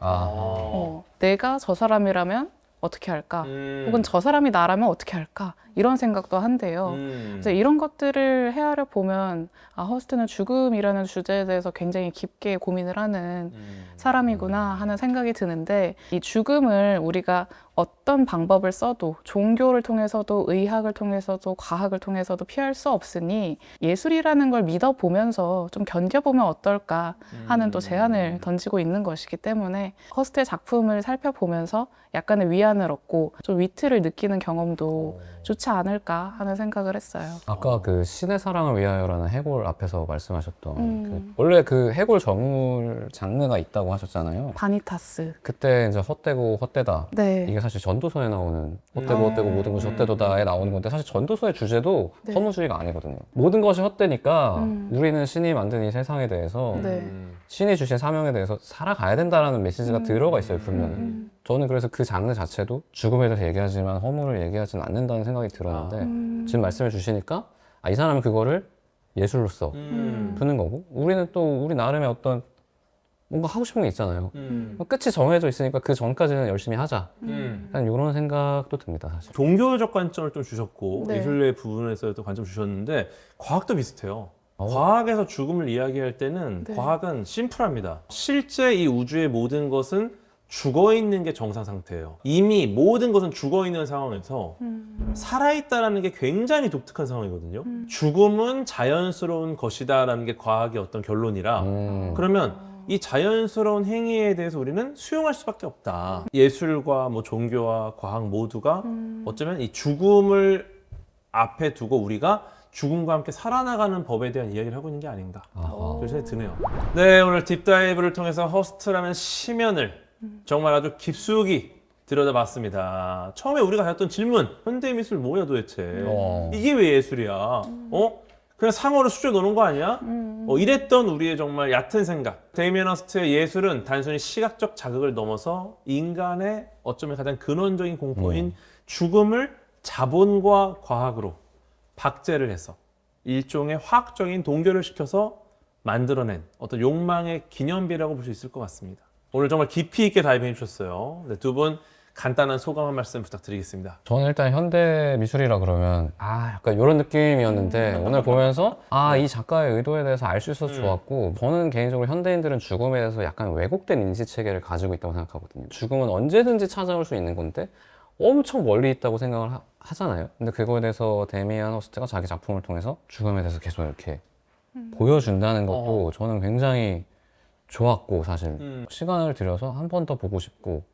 내가 저 사람이라면 어떻게 할까? 혹은 저 사람이 나라면 어떻게 할까? 이런 생각도 한대요. 그래서 이런 것들을 헤아려 보면 허스트는 죽음이라는 주제에 대해서 굉장히 깊게 고민을 하는 사람이구나 하는 생각이 드는데 이 죽음을 우리가 어떤 방법을 써도 종교를 통해서도 의학을 통해서도 과학을 통해서도 피할 수 없으니 예술이라는 걸 믿어보면서 좀 견뎌보면 어떨까 하는 또 제안을 던지고 있는 것이기 때문에 허스트의 작품을 살펴보면서 약간의 위안을 얻고 좀 위트를 느끼는 경험도 좋지 않을까 하는 생각을 했어요. 아까 그 신의 사랑을 위하여라는 해골 앞에서 말씀하셨던 원래 그 해골 전물 장르가 있다고 하셨잖아요. 바니타스. 그때 이제 헛되고 헛되다. 네. 이게 사실 전도서에 나오는 헛되고 헛되고 모든 것이 헛되도다에 나오는 건데 사실 전도서의 주제도 네. 허무주의가 아니거든요. 모든 것이 헛되니까 우리는 신이 만든 이 세상에 대해서 네. 신이 주신 사명에 대해서 살아가야 된다라는 메시지가 들어가 있어요, 분명히. 저는 그래서 그 장르 자체도 죽음에 대해서 얘기하지만 허무를 얘기하진 않는다는 생각이 들었는데 지금 말씀해 주시니까 이 사람은 그거를 예술로서 푸는 거고 우리는 또 우리 나름의 어떤 뭔가 하고 싶은 게 있잖아요. 끝이 정해져 있으니까 그 전까지는 열심히 하자. 약간 이런 생각도 듭니다, 사실. 종교적 관점을 좀 주셨고 네. 예술의 부분에서도 관점 주셨는데 과학도 비슷해요. 과학에서 죽음을 이야기할 때는 네. 과학은 심플합니다. 실제 이 우주의 모든 것은 죽어있는 게 정상 상태예요. 이미 모든 것은 죽어있는 상황에서 살아있다라는 게 굉장히 독특한 상황이거든요. 죽음은 자연스러운 것이다라는 게 과학의 어떤 결론이라 그러면 이 자연스러운 행위에 대해서 우리는 수용할 수밖에 없다. 예술과 뭐 종교와 과학 모두가 어쩌면 이 죽음을 앞에 두고 우리가 죽음과 함께 살아나가는 법에 대한 이야기를 하고 있는 게 아닌가 그런 생각이 드네요. 네, 오늘 딥다이브를 통해서 허스트라는 시면을 정말 아주 깊숙이 들여다봤습니다. 처음에 우리가 했던 질문, 현대미술 뭐야 도대체? 이게 왜 예술이야? 그냥 상어를 수저 놓는 거 아니야? 이랬던 우리의 정말 얕은 생각. 데이미안 허스트의 예술은 단순히 시각적 자극을 넘어서 인간의 어쩌면 가장 근원적인 공포인 죽음을 자본과 과학으로 박제를 해서 일종의 화학적인 동결을 시켜서 만들어낸 어떤 욕망의 기념비라고 볼 수 있을 것 같습니다. 오늘 정말 깊이 있게 다이빙해 주셨어요. 네, 두 분 간단한 소감 한 말씀 부탁드리겠습니다. 저는 일단 현대 미술이라 그러면 약간 이런 느낌이었는데 오늘 보면서 이 작가의 의도에 대해서 알 수 있어서 좋았고 저는 개인적으로 현대인들은 죽음에 대해서 약간 왜곡된 인지 체계를 가지고 있다고 생각하거든요. 죽음은 언제든지 찾아올 수 있는 건데 엄청 멀리 있다고 생각을 하잖아요. 근데 그거에 대해서 데미안 허스트가 자기 작품을 통해서 죽음에 대해서 계속 이렇게 보여준다는 것도 저는 굉장히 좋았고 사실 시간을 들여서 한 번 더 보고 싶고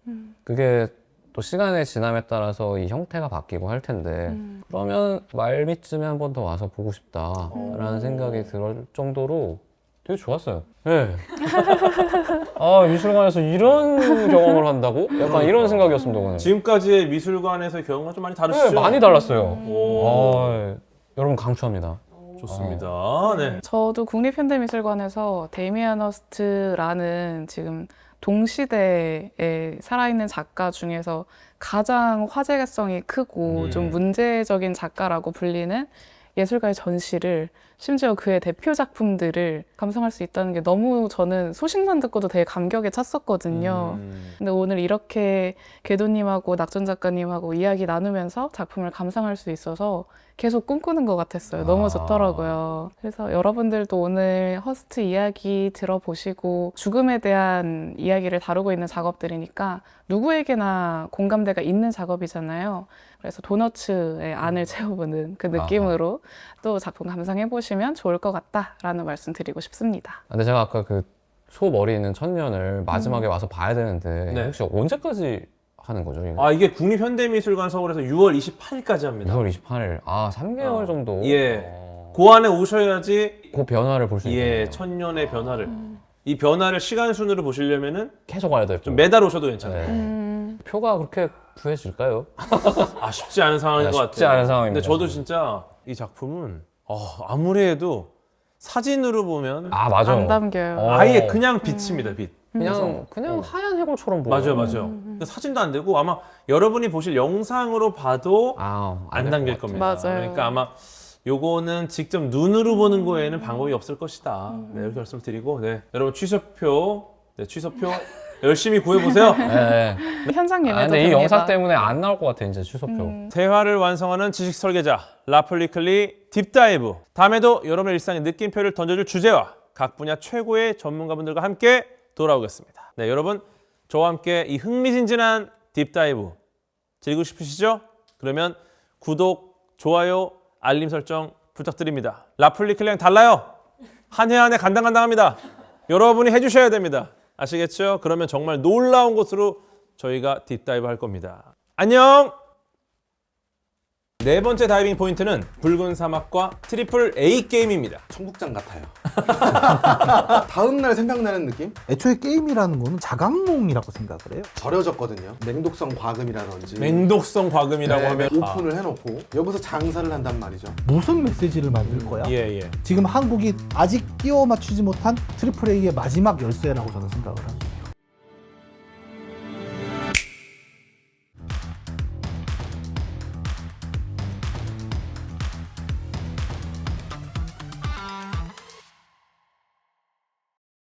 그게 또 시간의 지남에 따라서 이 형태가 바뀌고 할 텐데 그러면 말미쯤에 한 번 더 와서 보고 싶다라는 생각이 들 정도로 되게 좋았어요. 네. 미술관에서 이런 경험을 한다고? 약간 이런 생각이었습니다 오늘. 지금까지의 미술관에서의 경험과 좀 많이 다르시죠? 네, 많이 달랐어요. 여러분 강추합니다. 좋습니다. 네. 저도 국립현대미술관에서 데이미안 허스트라는 지금 동시대에 살아있는 작가 중에서 가장 화제성이 크고 좀 문제적인 작가라고 불리는 예술가의 전시를 심지어 그의 대표 작품들을 감상할 수 있다는 게 너무 저는 소식만 듣고도 되게 감격에 찼었거든요. 근데 오늘 이렇게 궤도님하고 낙전 작가님하고 이야기 나누면서 작품을 감상할 수 있어서 계속 꿈꾸는 것 같았어요. 너무 좋더라고요. 그래서 여러분들도 오늘 허스트 이야기 들어보시고 죽음에 대한 이야기를 다루고 있는 작업들이니까 누구에게나 공감대가 있는 작업이잖아요. 그래서 도너츠의 안을 채워보는 그 느낌으로 또 작품 감상해보시면 좋을 것 같다라는 말씀 드리고 싶습니다. 근데 제가 아까 그 소 머리 있는 천년을 마지막에 와서 봐야 되는데 네. 혹시 언제까지 하는 거죠? 이게? 이게 국립현대미술관 서울에서 6월 28일까지 합니다. 6월 28일. 3개월 정도. 예. 그 안에 오셔야지 그 변화를 볼 수 있는 거예요. 천년의 변화를. 이 변화를 시간 순으로 보시려면은 계속 와야 돼요. 좀 매달 오셔도 괜찮아요. 네. 표가 그렇게 구해질까요? 쉽지 않은 상황인 것 같아요. 쉽지 않은 상황입니다. 근데 저도 진짜 이 작품은 아무리 해도 사진으로 보면 맞아. 안 담겨요. 아예 그냥 빛입니다, 빛. 그냥 하얀 해골처럼 보여요. 맞아요. 근데 사진도 안 되고 아마 여러분이 보실 영상으로 봐도 안 안 될 담길 것 같아요. 겁니다. 맞아요. 그러니까 아마 요거는 직접 눈으로 보는 거에는 방법이 없을 것이다. 네, 이렇게 말씀을 드리고, 네, 여러분 취소표 열심히 구해보세요. 네. 현장 예매도 근데 이 됩니다. 영상 때문에 안 나올 것 같아 이제 취소표. 대화를 완성하는 지식 설계자 라플리클리 딥다이브. 다음에도 여러분의 일상의 느낌표를 던져줄 주제와 각 분야 최고의 전문가분들과 함께 돌아오겠습니다. 네, 여러분 저와 함께 이 흥미진진한 딥다이브 즐기고 싶으시죠? 그러면 구독, 좋아요, 알림 설정 부탁드립니다. 라플리클리랑 달라요. 한 해 한 해 간당간당합니다. 여러분이 해주셔야 됩니다. 아시겠죠? 그러면 정말 놀라운 곳으로 저희가 딥다이브 할 겁니다. 안녕! 네 번째 다이빙 포인트는 붉은 사막과 트리플 A 게임입니다. 청국장 같아요. 다음날 생각나는 느낌? 애초에 게임이라는 거는 자각몽이라고 생각을 해요. 절여졌거든요. 맹독성 과금이라든지 맹독성 과금이라고 네, 하면 오픈을 해놓고 여기서 장사를 한단 말이죠. 무슨 메시지를 만들 거야? 예. 지금 한국이 아직 끼워 맞추지 못한 트리플 A의 마지막 열쇠라고 저는 생각을 합니다.